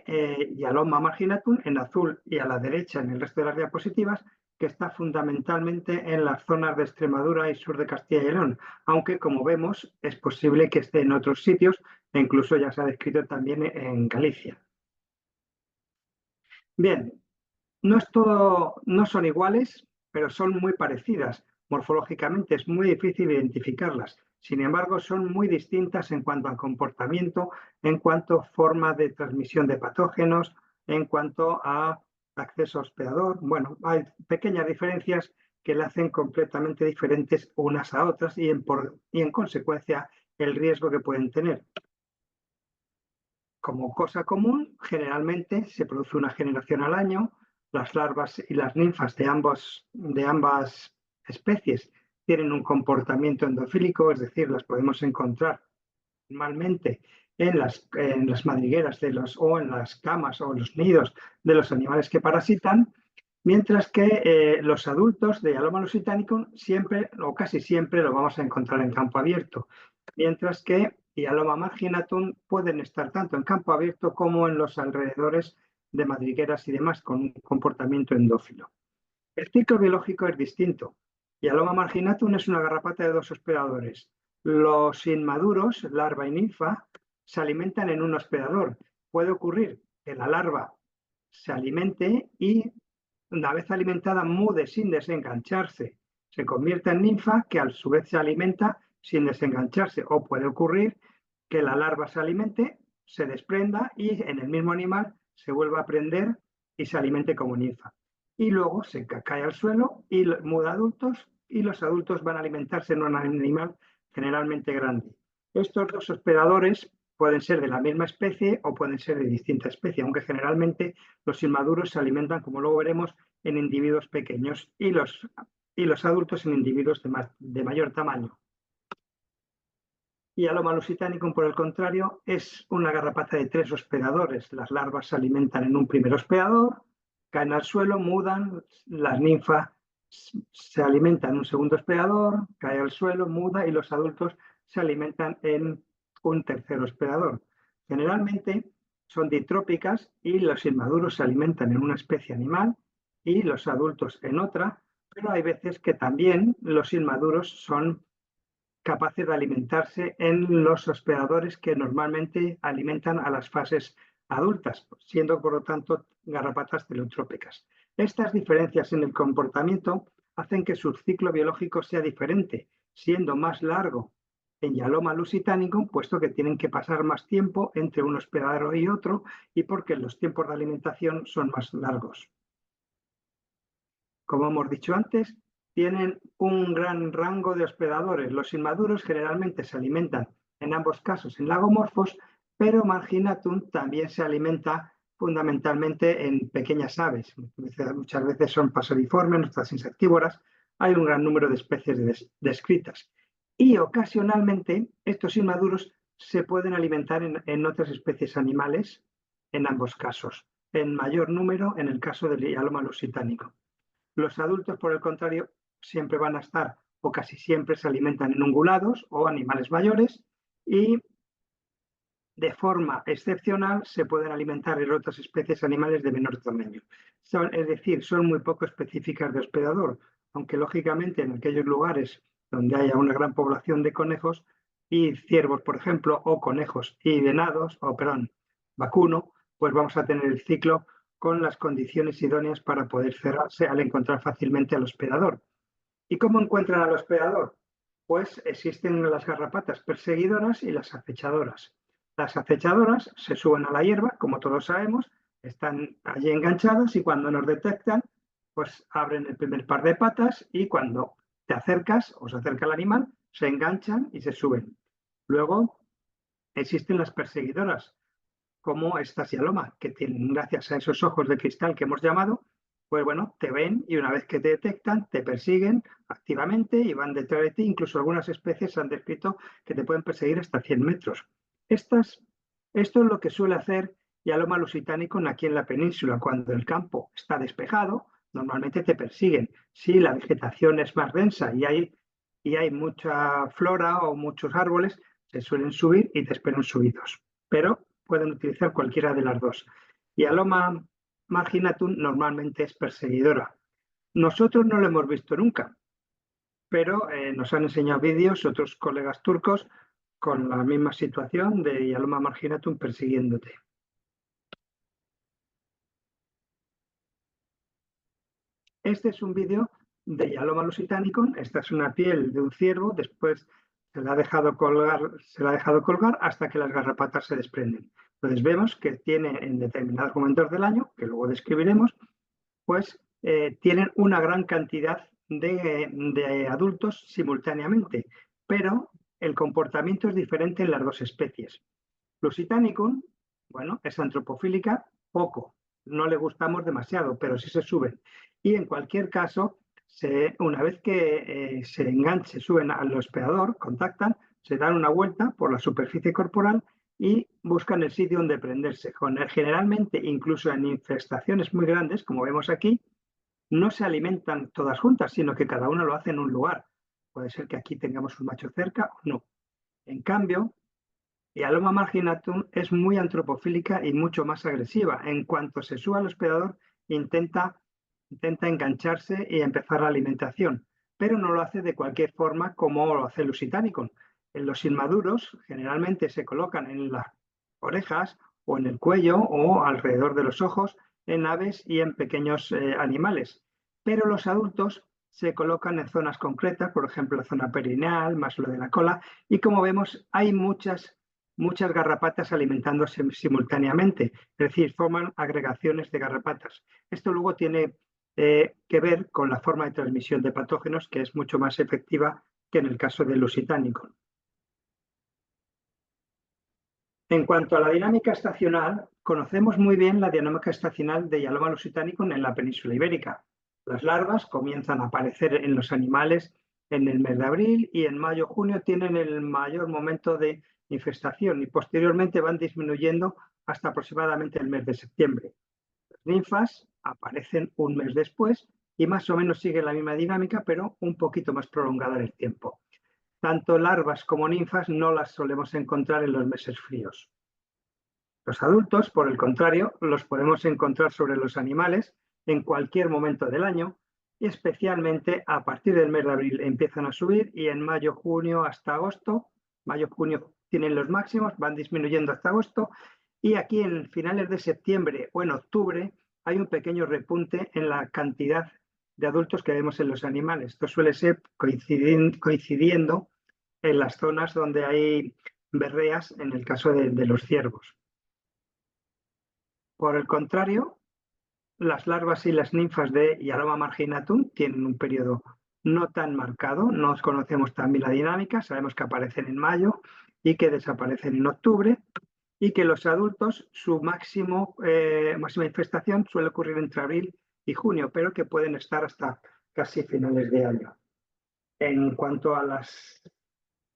Yaloma marginatum en azul y a la derecha en el resto de las diapositivas que está fundamentalmente en las zonas de Extremadura y sur de Castilla y León, aunque como vemos es posible que esté en otros sitios e incluso ya se ha descrito también en Galicia. Bien, no son iguales, pero son muy parecidas. Morfológicamente es muy difícil identificarlas. Sin embargo, son muy distintas en cuanto al comportamiento, en cuanto a forma de transmisión de patógenos, en cuanto a acceso hospedador. Bueno, hay pequeñas diferencias que le hacen completamente diferentes unas a otras y en consecuencia el riesgo que pueden tener. Como cosa común, generalmente se produce una generación al año. Las larvas y las ninfas de ambas especies tienen un comportamiento endofílico, es decir, las podemos encontrar normalmente en las madrigueras o en las camas o en los nidos de los animales que parasitan, mientras que los adultos de Yaloma lusitanicum siempre o casi siempre lo vamos a encontrar en campo abierto, mientras que Yaloma marginatum pueden estar tanto en campo abierto como en los alrededores de madrigueras y demás con un comportamiento endófilo. El ciclo biológico es distinto. Yaloma marginatum es una garrapata de dos hospedadores. Los inmaduros, larva y ninfa, se alimentan en un hospedador. Puede ocurrir que la larva se alimente y una vez alimentada mude sin desengancharse, se convierte en ninfa que a su vez se alimenta sin desengancharse, o puede ocurrir que la larva se alimente, se desprenda y en el mismo animal se vuelva a prender y se alimente como ninfa. Y luego se cae al suelo y muda adultos y los adultos van a alimentarse en un animal generalmente grande. Estos dos hospedadores pueden ser de la misma especie o pueden ser de distinta especie, aunque generalmente los inmaduros se alimentan, como luego veremos, en individuos pequeños y los adultos en individuos de mayor tamaño. Yaloma lusitanicum, por el contrario, es una garrapata de tres hospedadores. Las larvas se alimentan en un primer hospedador, caen al suelo, mudan, las ninfas se alimentan en un segundo hospedador, cae al suelo, muda y los adultos se alimentan en un tercer hospedador. Generalmente son ditrópicas y los inmaduros se alimentan en una especie animal y los adultos en otra, pero hay veces que también los inmaduros son capaces de alimentarse en los hospedadores que normalmente alimentan a las fases adultas, siendo por lo tanto garrapatas telotrópicas. Estas diferencias en el comportamiento hacen que su ciclo biológico sea diferente, siendo más largo en Yaloma lusitanicum, puesto que tienen que pasar más tiempo entre un hospedador y otro y porque los tiempos de alimentación son más largos. Como hemos dicho antes, tienen un gran rango de hospedadores. Los inmaduros generalmente se alimentan, en ambos casos, en lagomorfos, pero marginatum también se alimenta fundamentalmente en pequeñas aves. Muchas veces son paseriformes, nuestras insectívoras. Hay un gran número de especies descritas. Y ocasionalmente estos inmaduros se pueden alimentar en otras especies animales, en ambos casos. En mayor número en el caso del Yaloma lusitanicum. Los adultos, por el contrario, siempre van a estar o casi siempre se alimentan en ungulados o animales mayores y de forma excepcional se pueden alimentar en otras especies animales de menor tamaño. Es decir, son muy poco específicas de hospedador, aunque lógicamente en aquellos lugares donde haya una gran población de conejos y ciervos, por ejemplo, o conejos y venados, vacuno, pues vamos a tener el ciclo con las condiciones idóneas para poder cerrarse al encontrar fácilmente al hospedador. ¿Y cómo encuentran al hospedador? Pues existen las garrapatas perseguidoras y las acechadoras. Las acechadoras se suben a la hierba, como todos sabemos, están allí enganchadas y cuando nos detectan, pues abren el primer par de patas y cuando te acercas o se acerca el animal, se enganchan y se suben. Luego existen las perseguidoras, como estas Yaloma, que tienen, gracias a esos ojos de cristal que hemos llamado, pues bueno, te ven y una vez que te detectan, te persiguen activamente y van detrás de ti. Incluso algunas especies han descrito que te pueden perseguir hasta 100 metros. Esto es lo que suele hacer Yaloma lusitanicum aquí en la península. Cuando el campo está despejado, normalmente te persiguen. Si la vegetación es más densa y hay mucha flora o muchos árboles, se suelen subir y te esperan subidos. Pero pueden utilizar cualquiera de las dos. Yaloma marginatum normalmente es perseguidora. Nosotros no lo hemos visto nunca, pero nos han enseñado vídeos otros colegas turcos con la misma situación de Yaloma marginatum persiguiéndote. Este es un vídeo de Yaloma lusitanicum. Esta es una piel de un ciervo, después se la ha dejado colgar hasta que las garrapatas se desprenden. Entonces vemos que tiene en determinados momentos del año, que luego describiremos, pues tienen una gran cantidad de adultos simultáneamente, pero el comportamiento es diferente en las dos especies. Lusitanicum, bueno, es antropofílica, poco, no le gustamos demasiado, pero sí se suben. Y en cualquier caso, una vez que se suben al hospedador, contactan, se dan una vuelta por la superficie corporal y buscan el sitio donde prenderse. Generalmente, incluso en infestaciones muy grandes, como vemos aquí, no se alimentan todas juntas, sino que cada una lo hace en un lugar. Puede ser que aquí tengamos un macho cerca o no. En cambio, Yaloma marginatum es muy antropofílica y mucho más agresiva. En cuanto se sube al hospedador, intenta engancharse y empezar la alimentación, pero no lo hace de cualquier forma como lo hace el Lusitanicum. En los inmaduros generalmente se colocan en las orejas o en el cuello o alrededor de los ojos, en aves y en pequeños animales, pero los adultos se colocan en zonas concretas, por ejemplo, la zona perineal, más lo de la cola, y como vemos hay muchas garrapatas alimentándose simultáneamente, es decir, forman agregaciones de garrapatas. Esto luego tiene que ver con la forma de transmisión de patógenos, que es mucho más efectiva que en el caso del Lusitanicum. En cuanto a la dinámica estacional, conocemos muy bien la dinámica estacional de Yaloma lusitanicum en la península ibérica. Las larvas comienzan a aparecer en los animales en el mes de abril y en mayo-junio tienen el mayor momento de infestación y posteriormente van disminuyendo hasta aproximadamente el mes de septiembre. Las ninfas aparecen un mes después y más o menos siguen la misma dinámica, pero un poquito más prolongada en el tiempo. Tanto larvas como ninfas no las solemos encontrar en los meses fríos. Los adultos, por el contrario, los podemos encontrar sobre los animales en cualquier momento del año y especialmente a partir del mes de abril empiezan a subir y en mayo, junio hasta agosto, mayo-junio tienen los máximos, van disminuyendo hasta agosto y aquí en finales de septiembre o en octubre hay un pequeño repunte en la cantidad de adultos que vemos en los animales. Esto suele ser coincidiendo en las zonas donde hay berreas, en el caso de los ciervos. Por el contrario, las larvas y las ninfas de Yaloma marginatum tienen un periodo no tan marcado, no conocemos también la dinámica, sabemos que aparecen en mayo y que desaparecen en octubre y que los adultos, su máxima infestación suele ocurrir entre abril y junio, pero que pueden estar hasta casi finales de año. En cuanto a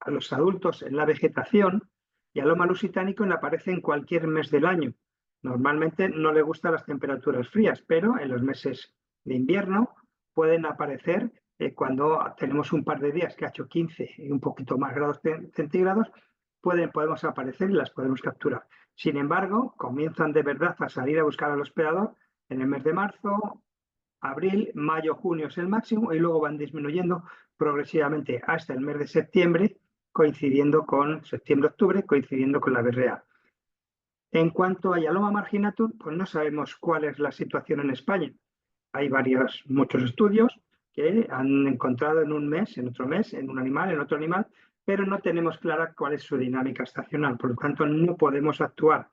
los adultos en la vegetación, Yaloma lusitanicum aparece en cualquier mes del año. Normalmente no le gustan las temperaturas frías, pero en los meses de invierno pueden aparecer cuando tenemos un par de días que ha hecho 15 y un poquito más grados centígrados, podemos aparecer y las podemos capturar. Sin embargo, comienzan de verdad a salir a buscar al hospedador en el mes de marzo, abril, mayo, junio es el máximo y luego van disminuyendo progresivamente hasta el mes de septiembre, coincidiendo con septiembre-octubre, coincidiendo con la berrea. En cuanto a Yaloma marginatum, pues no sabemos cuál es la situación en España. Hay muchos estudios que han encontrado en un mes, en otro mes, en un animal, en otro animal, pero no tenemos clara cuál es su dinámica estacional. Por lo tanto, no podemos actuar.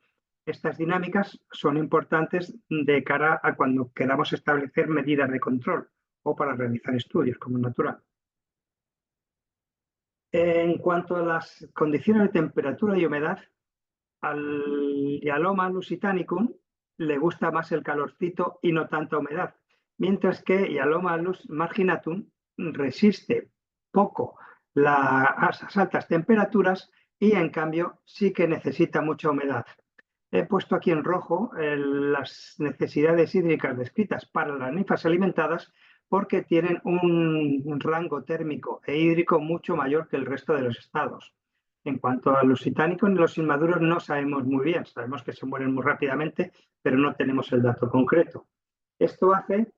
Estas dinámicas son importantes de cara a cuando queramos establecer medidas de control o para realizar estudios, como es natural. En cuanto a las condiciones de temperatura y humedad, al Yaloma lusitanicum le gusta más el calorcito y no tanta humedad, mientras que Yaloma marginatum resiste poco las altas temperaturas y en cambio sí que necesita mucha humedad. He puesto aquí en rojo las necesidades hídricas descritas para las ninfas alimentadas porque tienen un rango térmico e hídrico mucho mayor que el resto de los estados. En cuanto a los lusitanicum y los inmaduros no sabemos muy bien, sabemos que se mueren muy rápidamente, pero no tenemos el dato concreto. Esto hace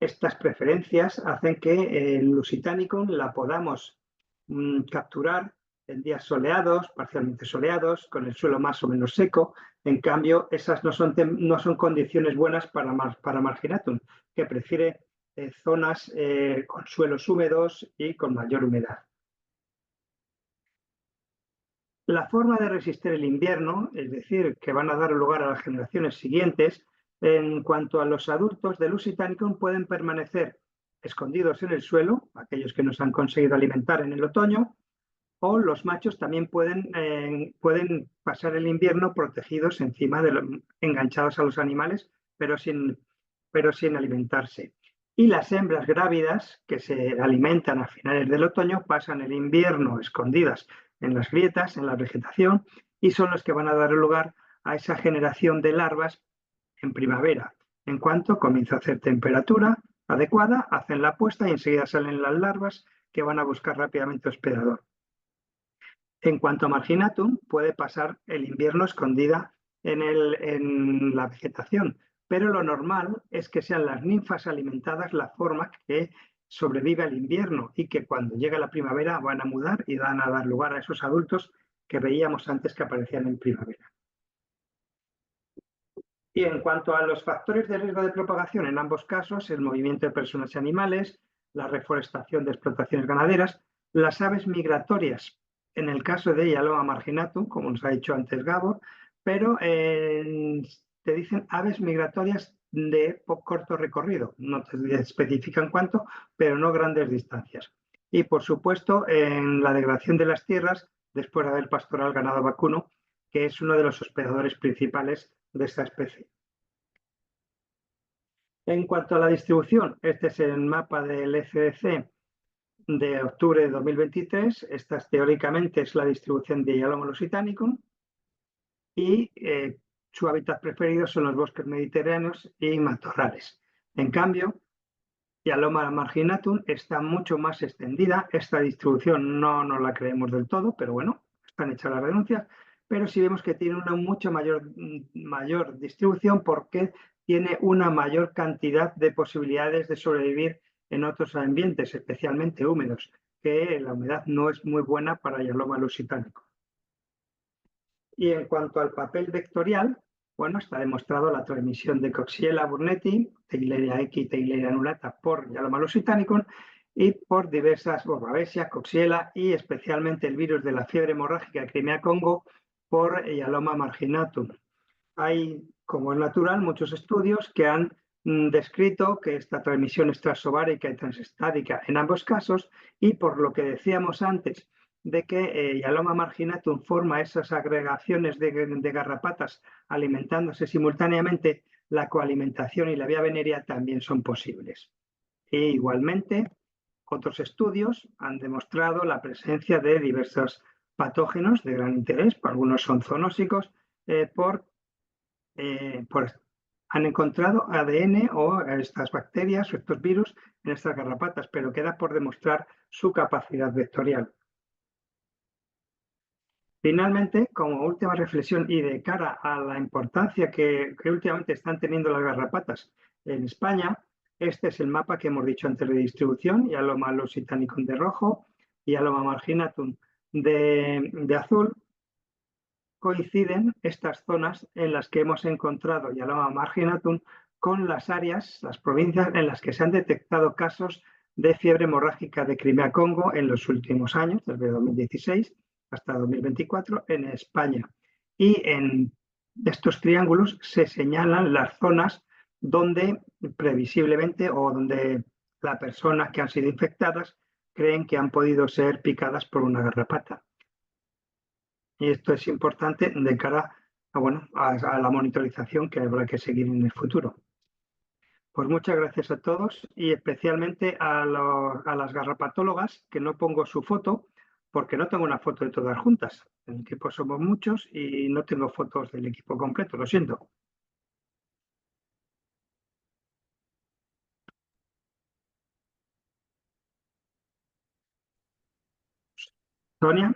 Estas preferencias hacen que el Lusitanicum la podamos capturar en días soleados, parcialmente soleados, con el suelo más o menos seco. En cambio, esas no son condiciones buenas para Marginatum, que prefiere zonas con suelos húmedos y con mayor humedad. La forma de resistir el invierno, es decir, que van a dar lugar a las generaciones siguientes, en cuanto a los adultos de Lusitanicum, pueden permanecer escondidos en el suelo, aquellos que no se han conseguido alimentar en el otoño, o los machos también pueden pasar el invierno protegidos enganchados a los animales, pero sin alimentarse. Y las hembras grávidas que se alimentan a finales del otoño pasan el invierno escondidas en las grietas, en la vegetación, y son los que van a dar lugar a esa generación de larvas en primavera. En cuanto comienza a hacer temperatura adecuada, hacen la puesta y enseguida salen las larvas que van a buscar rápidamente hospedador. En cuanto a Marginatum, puede pasar el invierno escondida en la vegetación, pero lo normal es que sean las ninfas alimentadas la forma que sobrevive al invierno y que cuando llega la primavera van a mudar y van a dar lugar a esos adultos que veíamos antes que aparecían en primavera. Y en cuanto a los factores de riesgo de propagación, en ambos casos, el movimiento de personas y animales, la reforestación de explotaciones ganaderas, las aves migratorias, en el caso de Yaloma marginatum, como nos ha dicho antes Gabor, pero te dicen aves migratorias de corto recorrido, no te especifican cuánto, pero no grandes distancias. Y por supuesto, en la degradación de las tierras, después de haber pastorado el ganado vacuno, que es uno de los hospedadores principales de esta especie. En cuanto a la distribución, este es el mapa del ECDC de octubre de 2023. Esta teóricamente es la distribución de Yaloma lusitanicum y su hábitat preferido son los bosques mediterráneos y matorrales. En cambio, Yaloma marginatum está mucho más extendida. Esta distribución no nos la creemos del todo, pero bueno, están hechas las denuncias. Pero sí vemos que tiene una mucho mayor distribución porque tiene una mayor cantidad de posibilidades de sobrevivir en otros ambientes, especialmente húmedos, que la humedad no es muy buena para Yaloma lusitanicum. Y en cuanto al papel vectorial, bueno, está demostrado la transmisión de Coxiella burnetii, Theileria equi, Theileria annulata por Yaloma lusitanicum y por diversas, Babesia, Coxiella y especialmente el virus de la fiebre hemorrágica de Crimea-Congo por Yaloma marginatum. Hay, como es natural, muchos estudios que han descrito que esta transmisión es transovárica y transestádica en ambos casos y por lo que decíamos antes, de que Yaloma marginatum forma esas agregaciones de garrapatas alimentándose simultáneamente, la coalimentación y la vía venérea también son posibles. E igualmente, otros estudios han demostrado la presencia de diversos patógenos de gran interés, algunos son zoonósicos, han encontrado ADN o estas bacterias o estos virus en estas garrapatas, pero queda por demostrar su capacidad vectorial. Finalmente, como última reflexión y de cara a la importancia que últimamente están teniendo las garrapatas en España, este es el mapa que hemos dicho antes de distribución, Yaloma lusitanicum de rojo y Yaloma marginatum de azul. Coinciden estas zonas en las que hemos encontrado Yaloma marginatum con las áreas, las provincias en las que se han detectado casos de fiebre hemorrágica de Crimea-Congo en los últimos años, desde 2016 hasta 2024 en España. Y en estos triángulos se señalan las zonas donde previsiblemente o donde las personas que han sido infectadas creen que han podido ser picadas por una garrapata. Y esto es importante de cara a la monitorización que habrá que seguir en el futuro. Pues muchas gracias a todos y especialmente a las garrapatólogas, que no pongo su foto porque no tengo una foto de todas juntas. En el equipo somos muchos y no tengo fotos del equipo completo, lo siento. Sonia.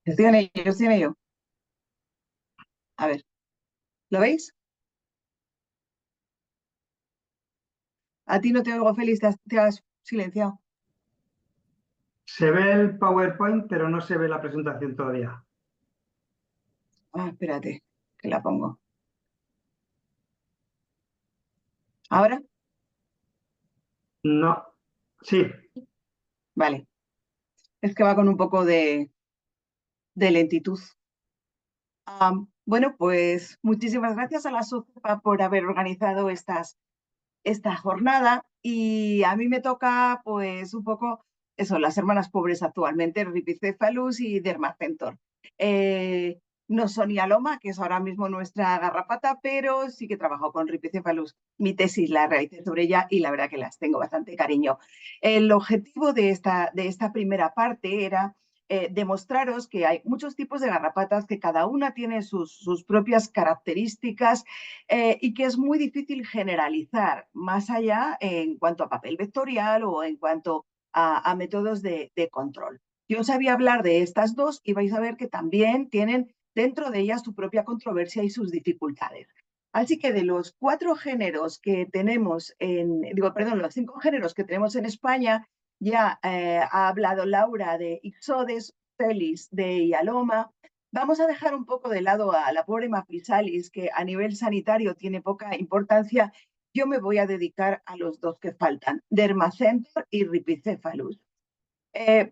Estoy en ello, estoy en ello. A ver, ¿lo veis? A ti no te oigo, Félix, te has silenciado. Se ve el PowerPoint, pero no se ve la presentación todavía. Ah, espérate, que la pongo. ¿Ahora? No. Sí. Vale. Es que va con un poco de lentitud. Bueno, pues muchísimas gracias a la SOCEPA por haber organizado esta jornada, y a mí me toca pues un poco eso, las hermanas pobres actualmente, Rhipicephalus y Dermacentor. No son hialoma, que es ahora mismo nuestra garrapata, pero sí que he trabajado con Rhipicephalus. Mi tesis la realicé sobre ella y la verdad que las tengo bastante cariño. El objetivo de esta primera parte era demostraros que hay muchos tipos de garrapatas, que cada una tiene sus propias características, y que es muy difícil generalizar más allá en cuanto a papel vectorial o en cuanto a métodos de control. Yo os sabía hablar de estas dos y vais a ver que también tienen dentro de ellas su propia controversia y sus dificultades. Así que de los 4 géneros que tenemos los 5 géneros que tenemos en España, ya ha hablado Laura de Ixodes, Félix de Hialoma. Vamos a dejar un poco de lado a la pobre Maphysalis, que a nivel sanitario tiene poca importancia. Yo me voy a dedicar a los 2 que faltan, Dermacentor y Rhipicephalus.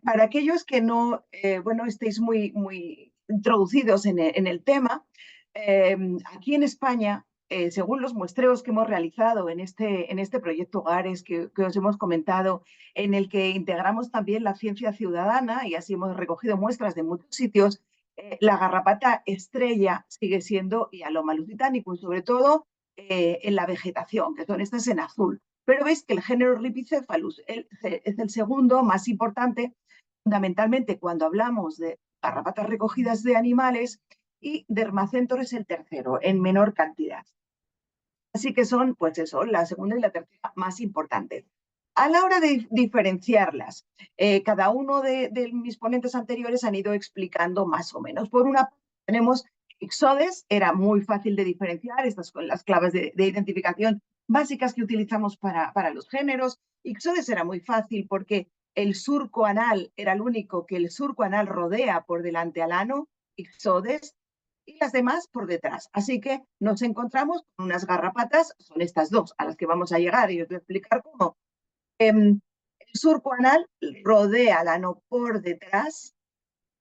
Para aquellos que no estéis muy introducidos en el tema, aquí en España, según los muestreos que hemos realizado en este proyecto GARES que os hemos comentado, en el que integramos también la ciencia ciudadana y así hemos recogido muestras de muchos sitios, la garrapata estrella sigue siendo Hialoma lusitanicus, sobre todo en la vegetación, que son estas en azul. Pero veis que el género Rhipicephalus es el segundo más importante, fundamentalmente cuando hablamos de garrapatas recogidas de animales, y Dermacentor es el tercero, en menor cantidad. Así que son, pues eso, la segunda y la tercera más importantes. A la hora de diferenciarlas, cada uno de mis ponentes anteriores han ido explicando más o menos. Por una parte tenemos Ixodes, era muy fácil de diferenciar, estas son las claves de identificación básicas que utilizamos para los géneros. Ixodes era muy fácil porque el surco anal era el único que el surco anal rodea por delante al ano, Ixodes, y las demás por detrás. Así que nos encontramos con unas garrapatas, son estas dos a las que vamos a llegar y os voy a explicar cómo. El surco anal rodea el ano por detrás.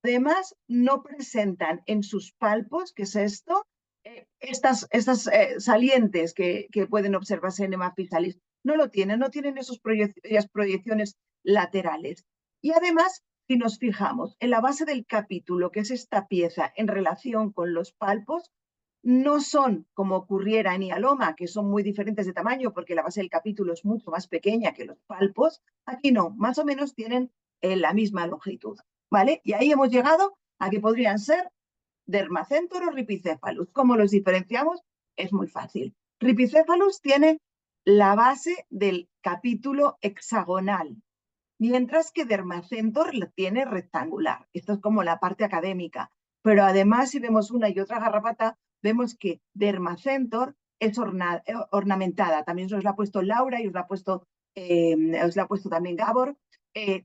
Además, no presentan en sus palpos, que es esto, estas salientes que pueden observarse en Hemaphysalis. No lo tienen, no tienen esas proyecciones laterales. Y además, si nos fijamos en la base del capítulo, que es esta pieza en relación con los palpos, no son como ocurriera en Hialoma, que son muy diferentes de tamaño porque la base del capítulo es mucho más pequeña que los palpos. Aquí no, más o menos tienen la misma longitud, ¿vale? Y ahí hemos llegado a que podrían ser Dermacentor o Rhipicephalus. ¿Cómo los diferenciamos? Es muy fácil. Rhipicephalus tiene la base del capítulo hexagonal, mientras que Dermacentor la tiene rectangular. Esto es como la parte académica. Pero además, si vemos una y otra garrapata, vemos que Dermacentor es ornamentada. También os la ha puesto Laura y os la ha puesto también Gabor.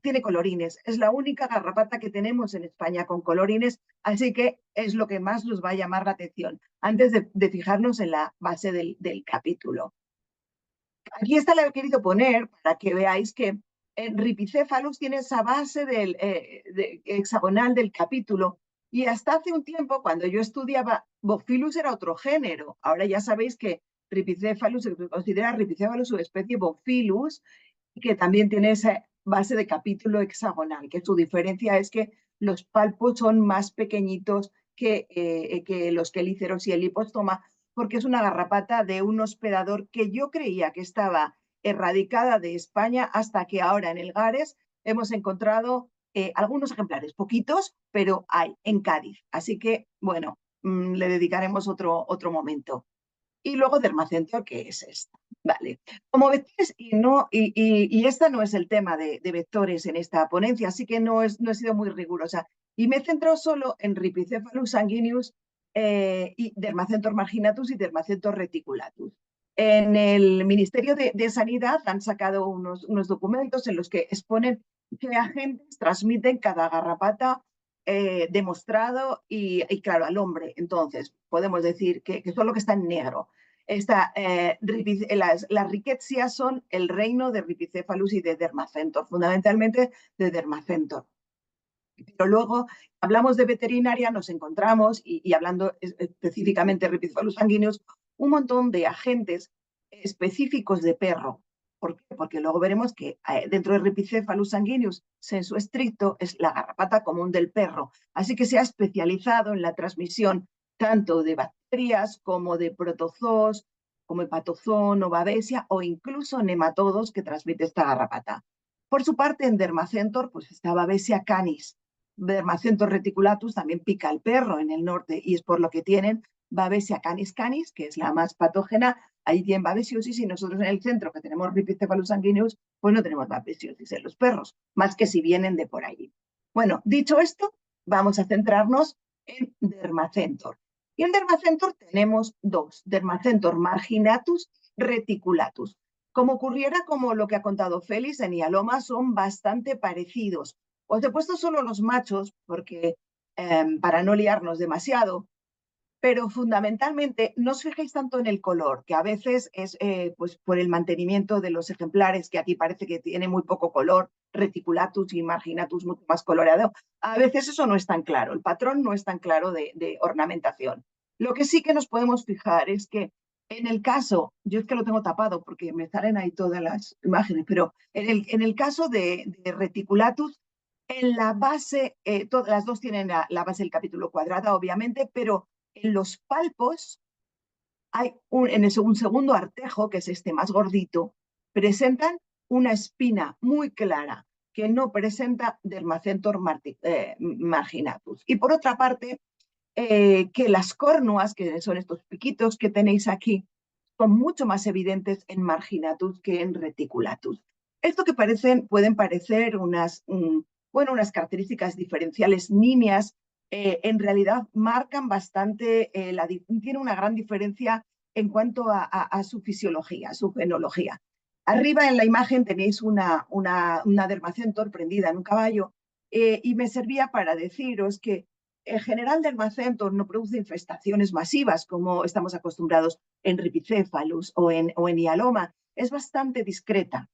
Tiene colorines. Es la única garrapata que tenemos en España con colorines, así que es lo que más nos va a llamar la atención, antes de fijarnos en la base del capítulo. Aquí esta la he querido poner para que veáis que Rhipicephalus tiene esa base hexagonal del capítulo, y hasta hace un tiempo, cuando yo estudiaba, Bophyllus era otro género. Ahora ya sabéis que Rhipicephalus se considera Rhipicephalus subespecie Bophyllus, que también tiene esa base de capítulo hexagonal, que su diferencia es que los palpos son más pequeñitos que los quelíceros y el hipostoma, porque es una garrapata de un hospedador que yo creía que estaba erradicada de España, hasta que ahora en el GARES hemos encontrado algunos ejemplares, poquitos, pero hay en Cádiz. Así que, bueno, le dedicaremos otro momento. Y luego Dermacentor, que es esta. Vale. Como vectores, y esta no es el tema de vectores en esta ponencia, así que no he sido muy rigurosa. Y me he centrado solo en Rhipicephalus sanguineus y Dermacentor marginatus y Dermacentor reticulatus. En el Ministerio de Sanidad han sacado unos documentos en los que exponen qué agentes transmiten cada garrapata demostrado y, claro, al hombre. Entonces, podemos decir que son lo que está en negro. Las riquecias son el reino de Rhipicephalus y de Dermacentor, fundamentalmente de Dermacentor. Pero luego hablamos de veterinaria, nos encontramos, y hablando específicamente de Rhipicephalus sanguineus, un montón de agentes específicos de perro. ¿Por qué? Porque luego veremos que dentro de Rhipicephalus sanguineus, sensu stricto, es la garrapata común del perro. Así que se ha especializado en la transmisión tanto de bacterias como de protozoos, como hepatozoon o babesia, o incluso nematodos que transmite esta garrapata. Por su parte, en Dermacentor, pues está Babesia canis. Dermacentor reticulatus también pica al perro en el norte y es por lo que tienen Babesia canis canis, que es la más patógena. Ahí tienen babesiosis y nosotros en el centro, que tenemos Rhipicephalus sanguineus, pues no tenemos babesiosis en los perros, más que si vienen de por ahí. Bueno, dicho esto, vamos a centrarnos en Dermacentor. Y en Dermacentor tenemos dos, Dermacentor marginatus, reticulatus. Como ocurriera como lo que ha contado Félix, en hialoma son bastante parecidos. Os he puesto solo los machos porque para no liarnos demasiado, pero fundamentalmente no os fijéis tanto en el color, que a veces es pues por el mantenimiento de los ejemplares, que aquí parece que tiene muy poco color, reticulatus y marginatus mucho más coloreado. A veces eso no es tan claro, el patrón no es tan claro de ornamentación. Lo que sí que nos podemos fijar es que en el caso, yo es que lo tengo tapado porque me salen ahí todas las imágenes, pero en el caso de reticulatus, en la base, todas las dos tienen la base del capítulo cuadrada, obviamente, pero en los palpos hay un segundo artejo, que es este más gordito, presentan una espina muy clara que no presenta Dermacentor marginatus. Y por otra parte, que las córnuas, que son estos piquitos que tenéis aquí, son mucho más evidentes en marginatus que en reticulatus. Esto que pueden parecer unas características diferenciales nimias, en realidad marcan bastante, tiene una gran diferencia en cuanto a su fisiología, su fenología. Arriba en la imagen tenéis una Dermacentor prendida en un caballo, y me servía para deciros que en general Dermacentor no produce infestaciones masivas como estamos acostumbrados en Rhipicephalus o en hialoma. Es bastante discreta,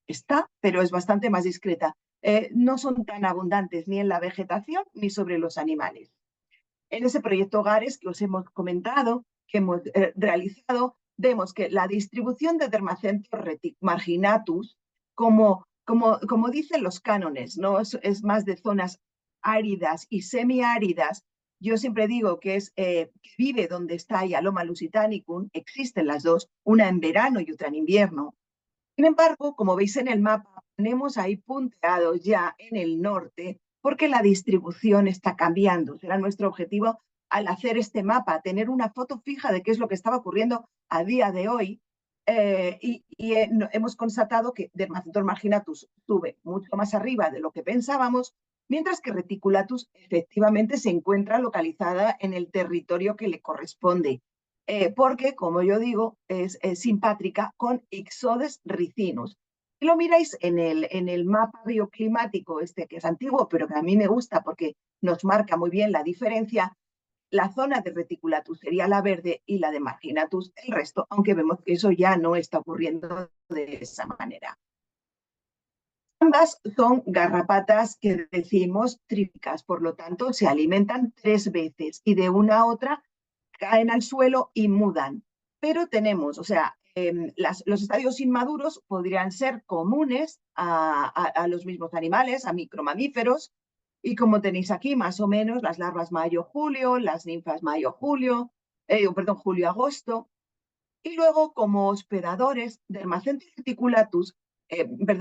pero es bastante más discreta. No son tan abundantes ni en la vegetación ni sobre los animales. En ese proyecto GARES que os hemos comentado, que hemos realizado, vemos que la distribución de Dermacentor marginatus, como dicen los cánones, ¿no? Es más de zonas áridas y semiáridas. Yo siempre digo que que vive donde está Hyaloma lusitanicum, existen las dos, una en verano y otra en invierno. Sin embargo, como veis en el mapa, tenemos ahí punteados ya en el norte porque la distribución está cambiando. Será nuestro objetivo al hacer este mapa, tener una foto fija de qué es lo que estaba ocurriendo a día de hoy. Hemos constatado que Dermacentor marginatus sube mucho más arriba de lo que pensábamos, mientras que Reticulatus efectivamente se encuentra localizada en el territorio que le corresponde. Porque, como yo digo, es simpátrica con Ixodes ricinus. Si lo miráis en el mapa bioclimático, que es antiguo, pero que a mí me gusta porque nos marca muy bien la diferencia, la zona de Reticulatus sería la verde y la de Marginatus el resto, aunque vemos que eso ya no está ocurriendo de esa manera. Ambas son garrapatas que decimos trípticas, por lo tanto se alimentan 3 veces y de una a otra caen al suelo y mudan. Pero tenemos, o sea, los estadios inmaduros podrían ser comunes a los mismos animales, a micromamíferos, y como tenéis aquí, más o menos, las larvas mayo-julio, las ninfas mayo-julio, julio-agosto, y luego como hospedadores, Dermacentor reticulatus,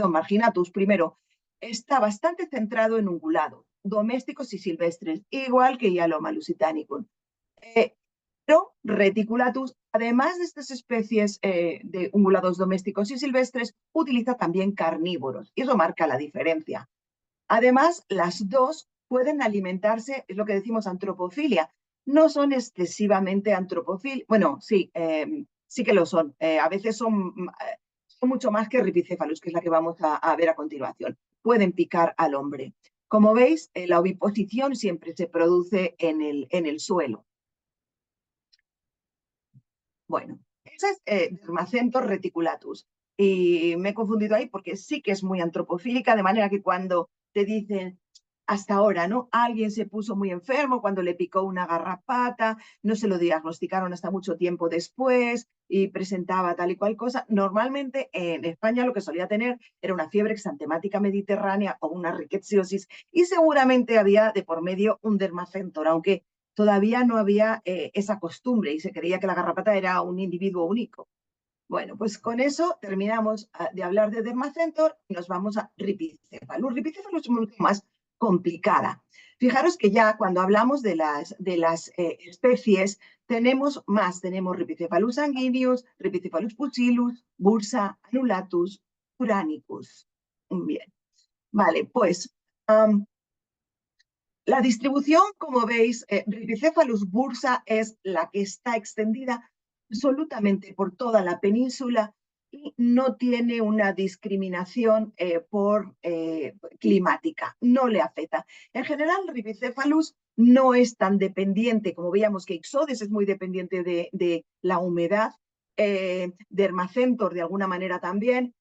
marginatus primero, está bastante centrado en ungulados, domésticos y silvestres, igual que Hyaloma lusitanicum. Pero Reticulatus, además de estas especies de ungulados domésticos y silvestres, utiliza también carnívoros, y eso marca la diferencia. Además, las dos pueden alimentarse, es lo que decimos antropofilia, no son excesivamente antropófilos, bueno, sí, sí que lo son. A veces son mucho más que Rhipicephalus, que es la que vamos a ver a continuación. Pueden picar al hombre. Como veis, la oviposición siempre se produce en el suelo. Bueno, ese es Dermacentor reticulatus. Y me he confundido ahí porque sí que es muy antropofílica, de manera que cuando te dicen hasta ahora, ¿no? Alguien se puso muy enfermo cuando le picó una garrapata, no se lo diagnosticaron hasta mucho tiempo después y presentaba tal y cual cosa. Normalmente en España lo que solía tener era una fiebre exantemática mediterránea o una rickettsiosis y seguramente había de por medio un dermacentor, aunque todavía no había esa costumbre y se creía que la garrapata era un individuo único. Bueno, pues con eso terminamos de hablar de dermacentor y nos vamos a Rhipicephalus. Rhipicephalus es mucho más complicada. Fijaros que ya cuando hablamos de las especies tenemos más. Tenemos Rhipicephalus sanguineus, Rhipicephalus pusillus, Bursa, Annulatus, Uranicus. Bien, vale, pues la distribución, como veis, Rhipicephalus bursa es la que está extendida absolutamente por toda la península y no tiene una discriminación climática, no le afecta. En general, Rhipicephalus no es tan dependiente, como veíamos que Ixodes es muy dependiente de la humedad, Dermacentor de alguna manera también,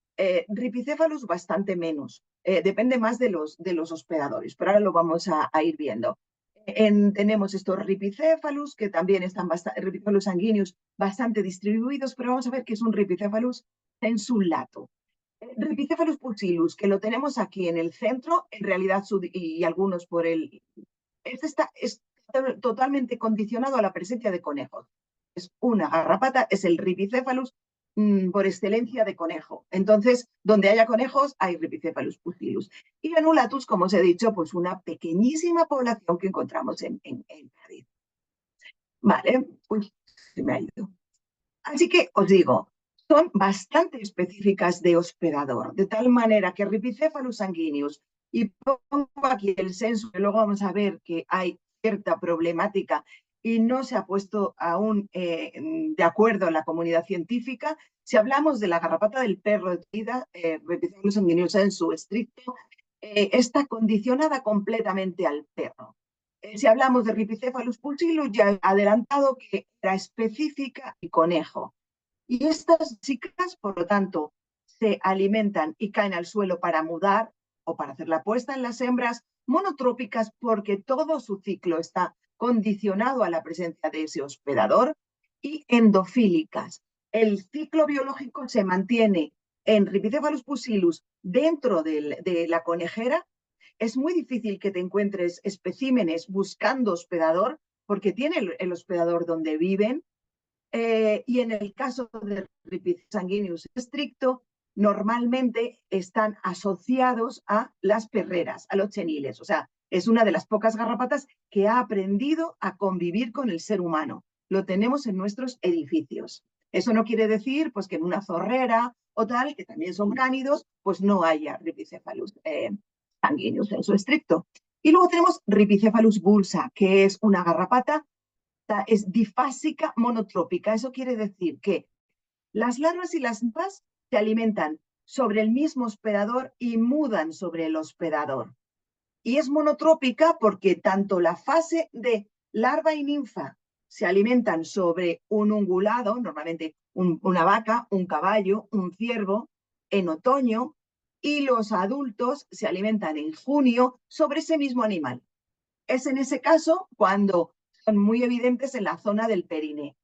Rhipicephalus bastante menos. Depende más de los hospedadores, pero ahora lo vamos a ir viendo. Tenemos estos Rhipicephalus, que también están Rhipicephalus sanguineus, bastante distribuidos, pero vamos a ver que es un Rhipicephalus sensulato. Rhipicephalus pusillus, que lo tenemos aquí en el centro, en realidad, y algunos por el... Este es totalmente condicionado a la presencia de conejos. Es una garrapata, es el Rhipicephalus por excelencia de conejo. Entonces, donde haya conejos, hay Rhipicephalus pusillus. Y Annulatus, como os he dicho, pues una pequeñísima población que encontramos en Cádiz. Vale, uy, se me ha ido. Así que os digo, son bastante específicas de hospedador, de tal manera que Rhipicephalus sanguineus, y pongo aquí el censo, que luego vamos a ver que hay cierta problemática y no se ha puesto aún de acuerdo en la comunidad científica. Si hablamos de la garrapata del perro de vida, Rhipicephalus sanguineus en su estricto, está condicionada completamente al perro. Si hablamos de Rhipicephalus pusillus, ya he adelantado que era específica y conejo. Y estas chicas, por lo tanto, se alimentan y caen al suelo para mudar o para hacer la puesta en las hembras, monotrópicas porque todo su ciclo está condicionado a la presencia de ese hospedador, y endofílicas. El ciclo biológico se mantiene en Rhipicephalus pusillus dentro de la conejera. Es muy difícil que te encuentres especímenes buscando hospedador porque tiene el hospedador donde viven. Y en el caso de Rhipicephalus sanguineus estricto, normalmente están asociados a las perreras, a los cheniles. O sea, es una de las pocas garrapatas que ha aprendido a convivir con el ser humano. Lo tenemos en nuestros edificios. Eso no quiere decir pues, que en una zorrera o tal, que también son cánidos, pues no haya Rhipicephalus sanguineus en su estricto. Y luego tenemos Rhipicephalus bursa, que es una garrapata, es difásica monotrópica. Eso quiere decir que las larvas y las ninfas se alimentan sobre el mismo hospedador y mudan sobre el hospedador. Y es monotrópica porque tanto la fase de larva y ninfa se alimentan sobre un ungulado, normalmente una vaca, un caballo, un ciervo, en otoño, y los adultos se alimentan en junio sobre ese mismo animal. Es en ese caso cuando son muy evidentes en la zona del perine.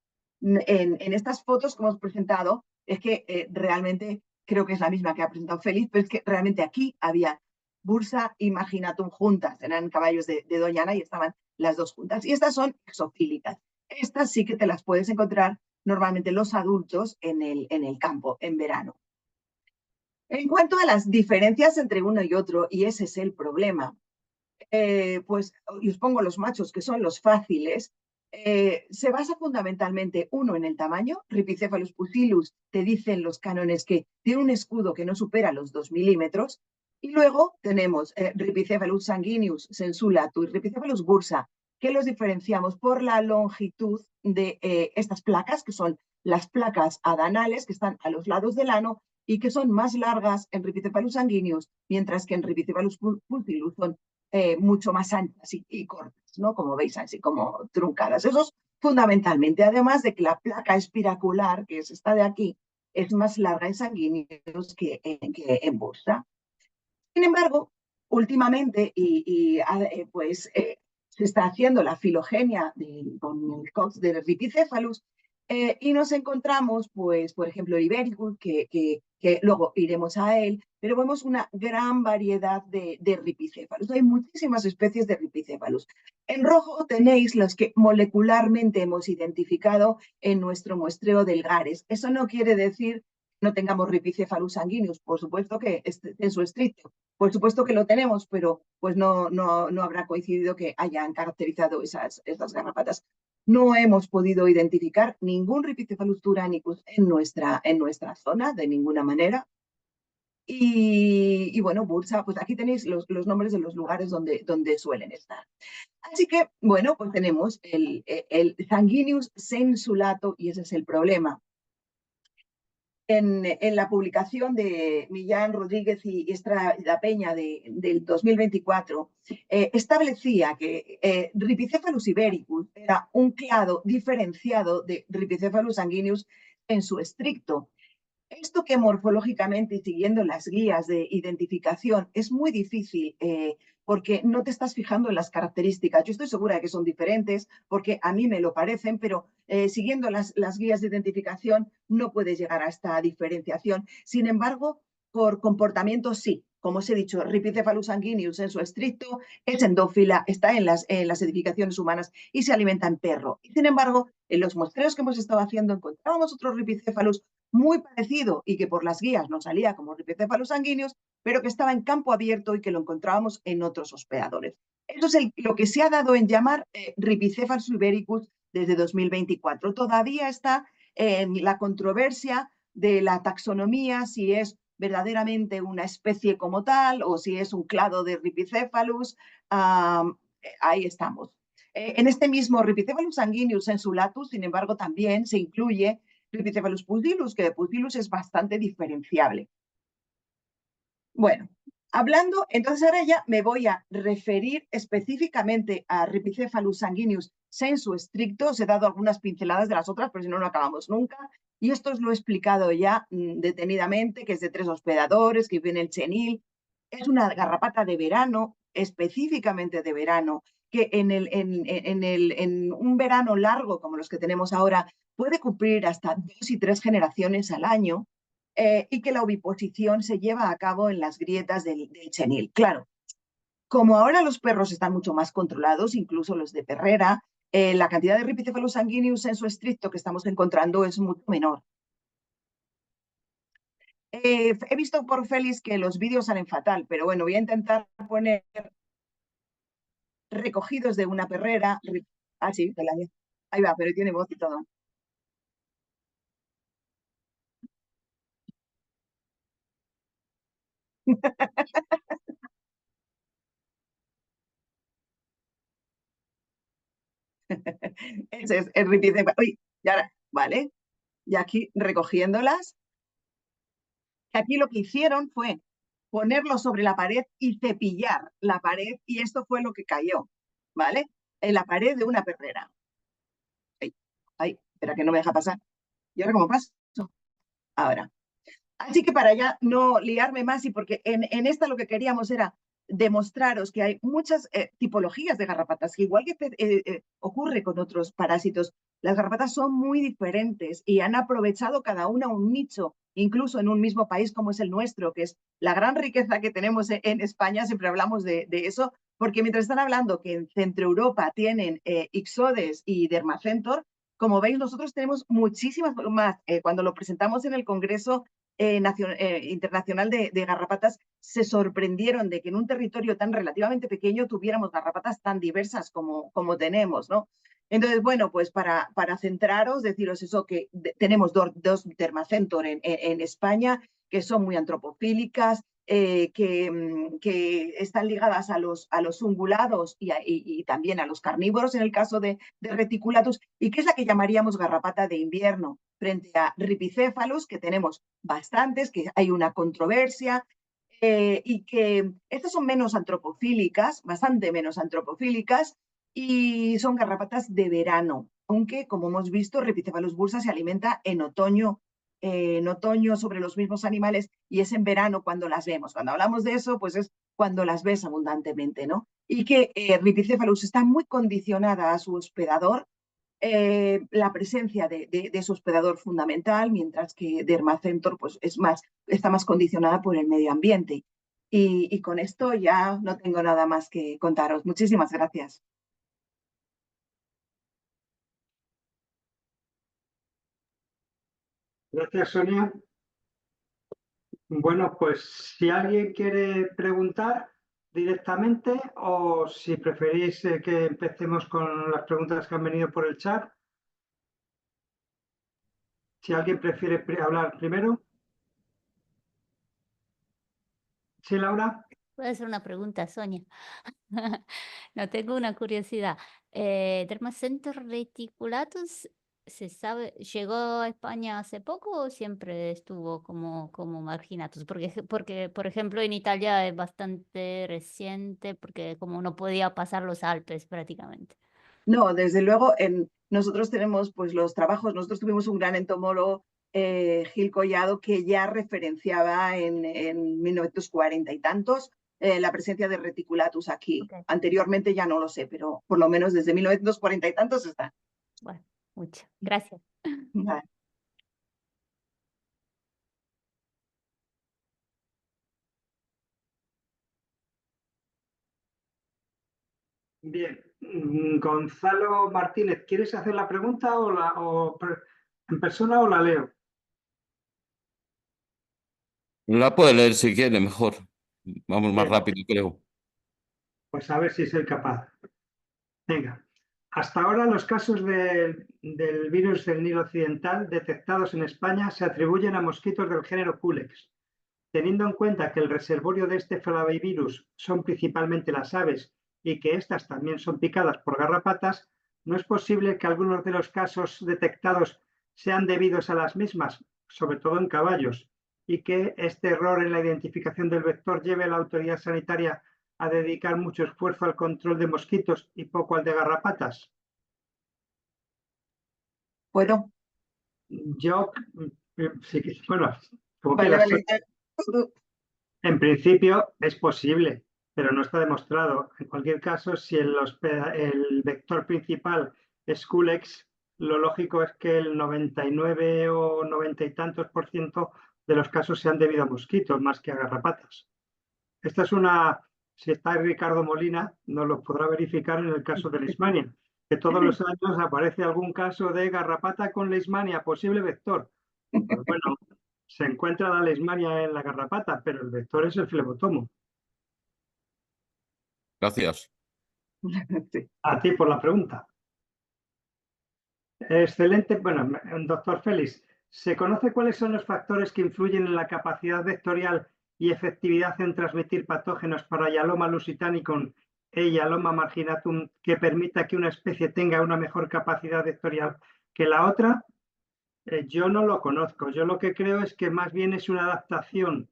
En estas fotos que hemos presentado, es que realmente creo que es la misma que ha presentado Félix, pero es que realmente aquí había Bursa y Maginatum juntas, eran caballos de Doña Ana y estaban las dos juntas. Y estas son exofílicas. Estas sí que te las puedes encontrar normalmente los adultos en el campo, en verano. En cuanto a las diferencias entre uno y otro, y ese es el problema, pues, y os pongo los machos, que son los fáciles, se basa fundamentalmente, uno, en el tamaño. Rhipicephalus pusillus, te dicen los cánones que tiene un escudo que no supera los 2 milímetros, y luego tenemos Rhipicephalus sanguineus sensulatus y Rhipicephalus bursa, que los diferenciamos por la longitud de estas placas, que son las placas adanales que están a los lados del ano y que son más largas en Rhipicephalus sanguineus, mientras que en Rhipicephalus putillus son mucho más anchas y cortas, ¿no? Como veis, así como truncadas. Eso es fundamentalmente, además de que la placa espiracular, que es esta de aquí, es más larga en sanguíneos que en bursa. Sin embargo, últimamente, se está haciendo la filogenia con el COX de Rhipicephalus y nos encontramos, pues, por ejemplo, el Ibericus, que luego iremos a él, pero vemos una gran variedad de Rhipicephalus. Hay muchísimas especies de Rhipicephalus. En rojo tenéis los que molecularmente hemos identificado en nuestro muestreo del Gares. Eso no quiere decir no tengamos Rhipicephalus sanguineus, por supuesto que en su estricto, por supuesto que lo tenemos, pero pues no habrá coincidido que hayan caracterizado esas garrapatas. No hemos podido identificar ningún Rhipicephalus turanicus en nuestra zona, de ninguna manera. Y bueno, bursa, pues aquí tenéis los nombres de los lugares donde suelen estar. Así que, bueno, pues tenemos el Sanguineus sensulato y ese es el problema. En la publicación de Millán Rodríguez y Estrada Peña del 2024, establecía que Rhipicephalus ibericus era un clado diferenciado de Rhipicephalus sanguineus en su estricto. Esto que morfológicamente y siguiendo las guías de identificación es muy difícil porque no te estás fijando en las características. Yo estoy segura de que son diferentes porque a mí me lo parecen, pero siguiendo las guías de identificación no puedes llegar a esta diferenciación. Sin embargo, por comportamiento sí. Como os he dicho, Rhipicephalus sanguineus en su estricto es endófila, está en las edificaciones humanas y se alimenta en perro. Y sin embargo, en los muestreos que hemos estado haciendo encontrábamos otros Rhipicephalus muy parecido y que por las guías nos salía como Rhipicephalus sanguineus, pero que estaba en campo abierto y que lo encontrábamos en otros hospedadores. Eso es lo que se ha dado en llamar Rhipicephalus ibericus desde 2024. Todavía está en la controversia de la taxonomía, si es verdaderamente una especie como tal o si es un clado de Rhipicephalus. Ahí estamos. En este mismo Rhipicephalus sanguineus sensulatus, sin embargo, también se incluye Rhipicephalus putillus, que de putillus es bastante diferenciable. Bueno, hablando, entonces ahora ya me voy a referir específicamente a Rhipicephalus sanguineus sensu stricto. Os he dado algunas pinceladas de las otras, pero si no, no acabamos nunca. Y esto os lo he explicado ya detenidamente, que es de 3 hospedadores, que vive en el Chenil. Es una garrapata de verano, específicamente de verano, que en un verano largo como los que tenemos ahora puede cumplir hasta 2 y 3 generaciones al año y que la oviposición se lleva a cabo en las grietas del Chenil. Claro, como ahora los perros están mucho más controlados, incluso los de perrera, la cantidad de Rhipicephalus sanguineus en su estricto que estamos encontrando es mucho menor. He visto por Félix que los vídeos salen fatal, pero bueno, voy a intentar poner recogidos de una perrera. Ah, sí, ahí va, pero tiene voz y todo. Ese es el Rhipicephalus. Uy, y ahora, vale, y aquí recogiéndolas, aquí lo que hicieron fue ponerlo sobre la pared y cepillar la pared, y esto fue lo que cayó, ¿vale? En la pared de una perrera. Ay, espera que no me deja pasar. ¿Y ahora cómo paso? Ahora. Así que para ya no liarme más, y porque en esta lo que queríamos era demostraros que hay muchas tipologías de garrapatas, que igual que ocurre con otros parásitos, las garrapatas son muy diferentes y han aprovechado cada una un nicho, incluso en un mismo país como es el nuestro, que es la gran riqueza que tenemos en España. Siempre hablamos de eso, porque mientras están hablando que en Centro Europa tienen Ixodes y Dermacentor, como veis, nosotros tenemos muchísimas más. Cuando lo presentamos en el Congreso Internacional de Garrapatas, se sorprendieron de que en un territorio tan relativamente pequeño tuviéramos garrapatas tan diversas como tenemos, ¿no? Entonces, bueno, pues para centraros, deciros eso, que tenemos dos Dermacentor en España, que son muy antropofílicas, que están ligadas a los ungulados y también a los carnívoros en el caso de Reticulatus, y que es la que llamaríamos garrapata de invierno. frente a Rhipicéphalo, que tenemos bastantes, que hay una controversia, y que estas son menos antropofílicas, bastante menos antropofílicas, y son garrapatas de verano, aunque, como hemos visto, Rhipicéphalo bursa se alimenta en otoño sobre los mismos animales, y es en verano cuando las vemos. Cuando hablamos de eso, pues es cuando las ves abundantemente, ¿no? Y que Rhipicéphalo está muy condicionada a su hospedador, la presencia de su hospedador fundamental, mientras que Dermacentor pues, está más condicionada por el medio ambiente. Y con esto ya no tengo nada más que contaros. Muchísimas gracias. Gracias, Sonia. Bueno, pues si alguien quiere preguntar directamente o si preferís que empecemos con las preguntas que han venido por el chat. Si alguien prefiere hablar primero. Sí, Laura. Voy a hacer una pregunta, Sonia. No, tengo una curiosidad. Dermacentor reticulatus, ¿se sabe, llegó a España hace poco o siempre estuvo como marginatus? Porque, por ejemplo, en Italia es bastante reciente, porque como no podía pasar los Alpes prácticamente. No, desde luego, nosotros tenemos pues los trabajos, nosotros tuvimos un gran entomólogo, Gil Collado, que ya referenciaba en 1940 y tantos la presencia de reticulatus aquí. Okay. Anteriormente ya no lo sé, pero por lo menos desde 1940 y tantos está. Bueno, mucho. Gracias. Vale. Bien, Gonzalo Martínez, ¿quieres hacer la pregunta en persona o la leo? La puede leer si quiere, mejor. Vamos más Bien. rápido, creo. Pues a ver si soy capaz. Venga. Hasta ahora los casos del virus del Nilo Occidental detectados en España se atribuyen a mosquitos del género Culex. Teniendo en cuenta que el reservorio de este flavivirus son principalmente las aves y que éstas también son picadas por garrapatas, ¿no es posible que algunos de los casos detectados sean debidos a las mismas, sobre todo en caballos, y que este error en la identificación del vector lleve a la autoridad sanitaria a dedicar mucho esfuerzo al control de mosquitos y poco al de garrapatas? ¿Puedo? Yo, sí, bueno, como Vale, quieras. vale. En principio es posible, pero no está demostrado. En cualquier caso, si el vector principal es Culex, lo lógico es que el 99 o 90 y tantos % de los casos sean debido a mosquitos más que a garrapatas. Esta es si está Ricardo Molina, nos lo podrá verificar en el caso de Leishmania, que todos los años aparece algún caso de garrapata con Leishmania, posible vector. Pues bueno, se encuentra la leishmania en la garrapata, pero el vector es el flebotomo. Gracias. Sí. A ti por la pregunta. Excelente. Bueno, doctor Félix, ¿se conoce cuáles son los factores que influyen en la capacidad vectorial y efectividad en transmitir patógenos para Yaloma lusitanicum e Yaloma marginatum que permita que una especie tenga una mejor capacidad vectorial que la otra? Yo no lo conozco. Yo lo que creo es que más bien es una adaptación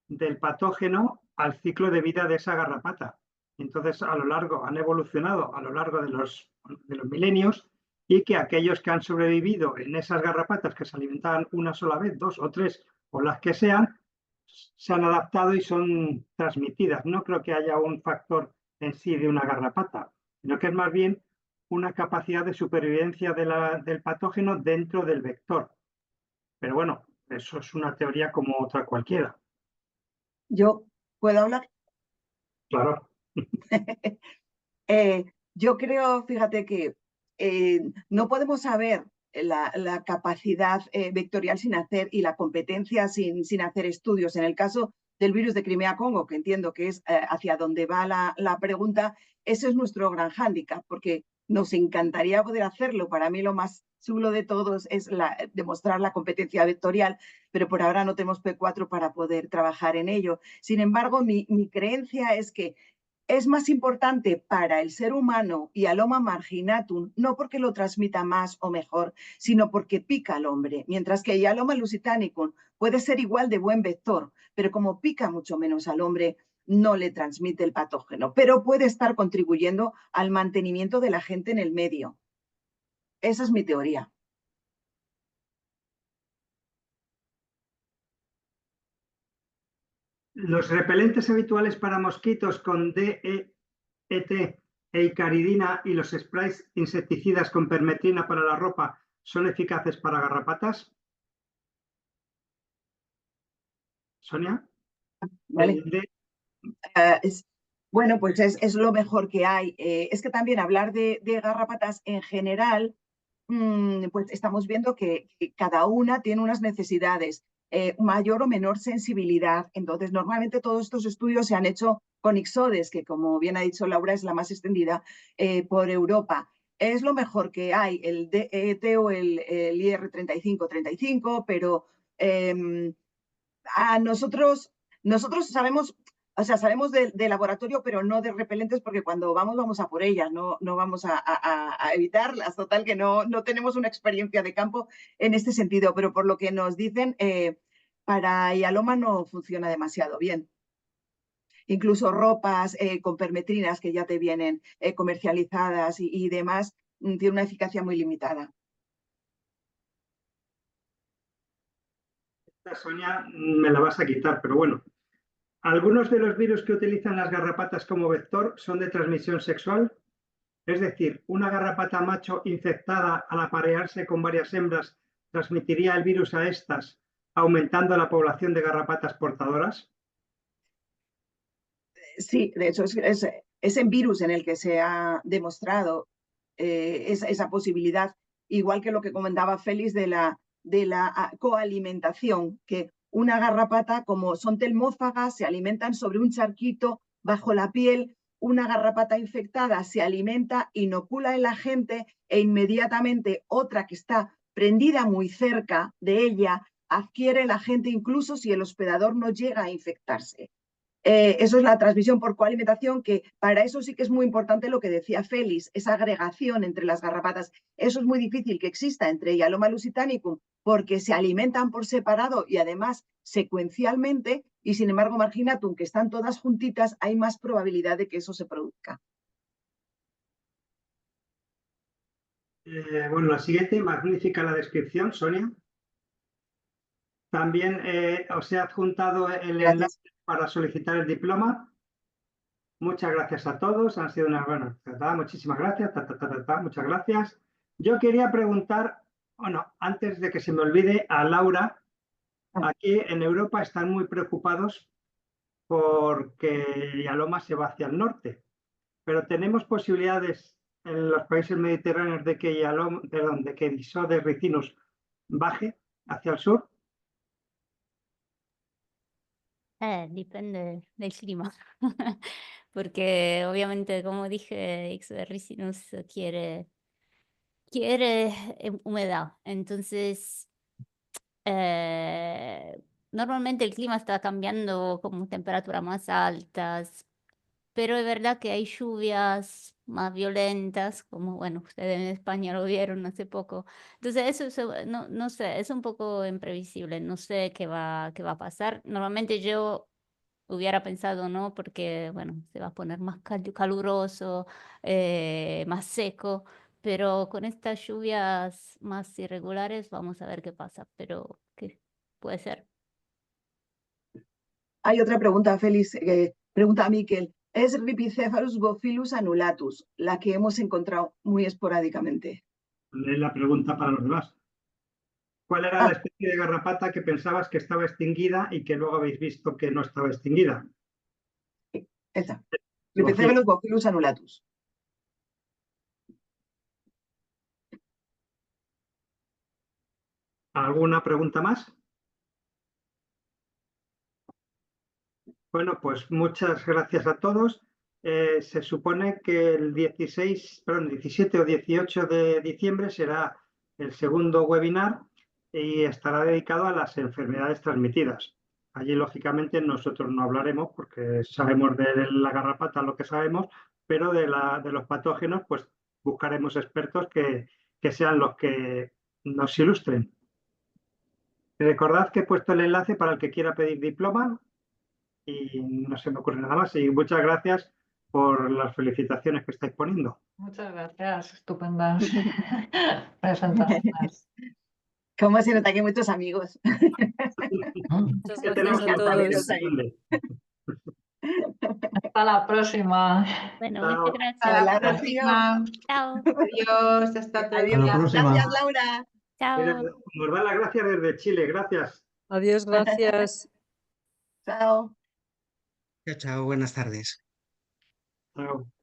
del patógeno al ciclo de vida de esa garrapata. Entonces, han evolucionado a lo largo de los milenios, y que aquellos que han sobrevivido en esas garrapatas que se alimentaban una sola vez, 2 o 3 o las que sean, se han adaptado y son transmitidas. No creo que haya un factor en sí de una garrapata, sino que es más bien una capacidad de supervivencia del patógeno dentro del vector. Pero bueno, eso es una teoría como otra cualquiera. ¿Yo puedo hablar? Claro. Yo creo, fíjate que no podemos saber la capacidad vectorial sin hacer y la competencia sin hacer estudios. En el caso del virus de Crimea-Congo, que entiendo que es hacia donde va la pregunta, ese es nuestro gran hándicap, porque nos encantaría poder hacerlo. Para mí lo más chulo de todos es demostrar la competencia vectorial, pero por ahora no tenemos P4 para poder trabajar en ello. Sin embargo, mi creencia es que es más importante para el ser humano Hyaloma marginatum, no porque lo transmita más o mejor, sino porque pica al hombre, mientras que Hyaloma lusitanicum puede ser igual de buen vector, pero como pica mucho menos al hombre, no le transmite el patógeno, pero puede estar contribuyendo al mantenimiento de la gente en el medio. Esa es mi teoría. Los repelentes habituales para mosquitos con DEET e icaridina y los sprays insecticidas con permetrina para la ropa son eficaces para garrapatas. Sonia. ¿Vale? Bueno, pues es lo mejor que hay. Es que también hablar de garrapatas en general, pues estamos viendo que cada una tiene unas necesidades, mayor o menor sensibilidad. Entonces, normalmente todos estos estudios se han hecho con Ixodes, que como bien ha dicho Laura, es la más extendida por Europa. Es lo mejor que hay, el DET o el IR3535, pero a nosotros sabemos, o sea, sabemos de laboratorio, pero no de repelentes, porque cuando vamos a por ellas, no vamos a evitarlas. Total, que no tenemos una experiencia de campo en este sentido, pero por lo que nos dicen, para Hyaloma no funciona demasiado bien. Incluso ropas con permetrinas que ya te vienen comercializadas y demás, tiene una eficacia muy limitada. Esta, Sonia, me la vas a quitar, pero bueno. Algunos de los virus que utilizan las garrapatas como vector son de transmisión sexual. Es decir, una garrapata macho infectada al aparearse con varias hembras transmitiría el virus a estas, aumentando la población de garrapatas portadoras. Sí, de hecho es en virus en el que se ha demostrado esa posibilidad, igual que lo que comentaba Félix de la coalimentación, que una garrapata, como son telmófagas, se alimentan sobre un charquito bajo la piel. Una garrapata infectada se alimenta, inocula en la gente e inmediatamente otra que está prendida muy cerca de ella adquiere la gente, incluso si el hospedador no llega a infectarse. Eso es la transmisión por coalimentación, que para eso sí que es muy importante lo que decía Félix, esa agregación entre las garrapatas. Eso es muy difícil que exista entre Hyaloma lusitanicum, porque se alimentan por separado y además secuencialmente, y sin embargo marginatum, que están todas juntitas, hay más probabilidad de que eso se produzca. Bueno, la siguiente, magnífica la descripción, Sonia. También os he adjuntado el enlace para solicitar el diploma. Muchas gracias a todos. Han sido unas buenas. Muchísimas gracias. Muchas gracias. Yo quería preguntar, bueno, antes de que se me olvide, a Laura. Aquí en Europa están muy preocupados porque Hyaloma se va hacia el norte, pero tenemos posibilidades en los países mediterráneos de que de que Ixodes ricinus baje hacia el sur. Dipende del clima, porque obviamente, como dije, Ixodes ricinus quiere humedad. Entonces, normalmente el clima está cambiando como temperaturas más altas, pero es verdad que hay lluvias más violentas, como, bueno, ustedes en España lo vieron hace poco. Entonces, no sé, es un poco imprevisible, no sé qué va a pasar. Normalmente yo hubiera pensado, ¿no? Porque, bueno, se va a poner más caluroso, más seco, pero con estas lluvias más irregulares vamos a ver qué pasa, pero ¿qué puede ser? Hay otra pregunta, Félix, pregunta a Miquel. Es Rhipicephalus gophilus annulatus, la que hemos encontrado muy esporádicamente. Es la pregunta para los demás. ¿Cuál era la especie de garrapata que pensabas que estaba extinguida y que luego habéis visto que no estaba extinguida? Esa. Rhipicephalus gophilus annulatus. ¿Alguna pregunta más? Bueno, pues muchas gracias a todos. Se supone que el 17 o 18 de diciembre será el segundo webinar y estará dedicado a las enfermedades transmitidas. Allí, lógicamente, nosotros no hablaremos porque sabemos de la garrapata lo que sabemos, pero de los patógenos, pues buscaremos expertos que sean los que nos ilustren. Recordad que he puesto el enlace para el que quiera pedir diploma y no se me ocurre nada más. Y muchas gracias por las felicitaciones que estáis poniendo. Muchas gracias, estupendas presentaciones. ¿Cómo se nota que hay muchos amigos? Muchas Que gracias tenemos a que estar todos. ahí. Hasta la próxima. Bueno, Chao. muchas Hasta la gracias. próxima. Chao. Adiós, hasta otro Adiós. día. Gracias, Laura. Chao. Nos da las gracias desde Chile. Gracias. Adiós, gracias. Chao. Chao, chao, buenas tardes. Chao.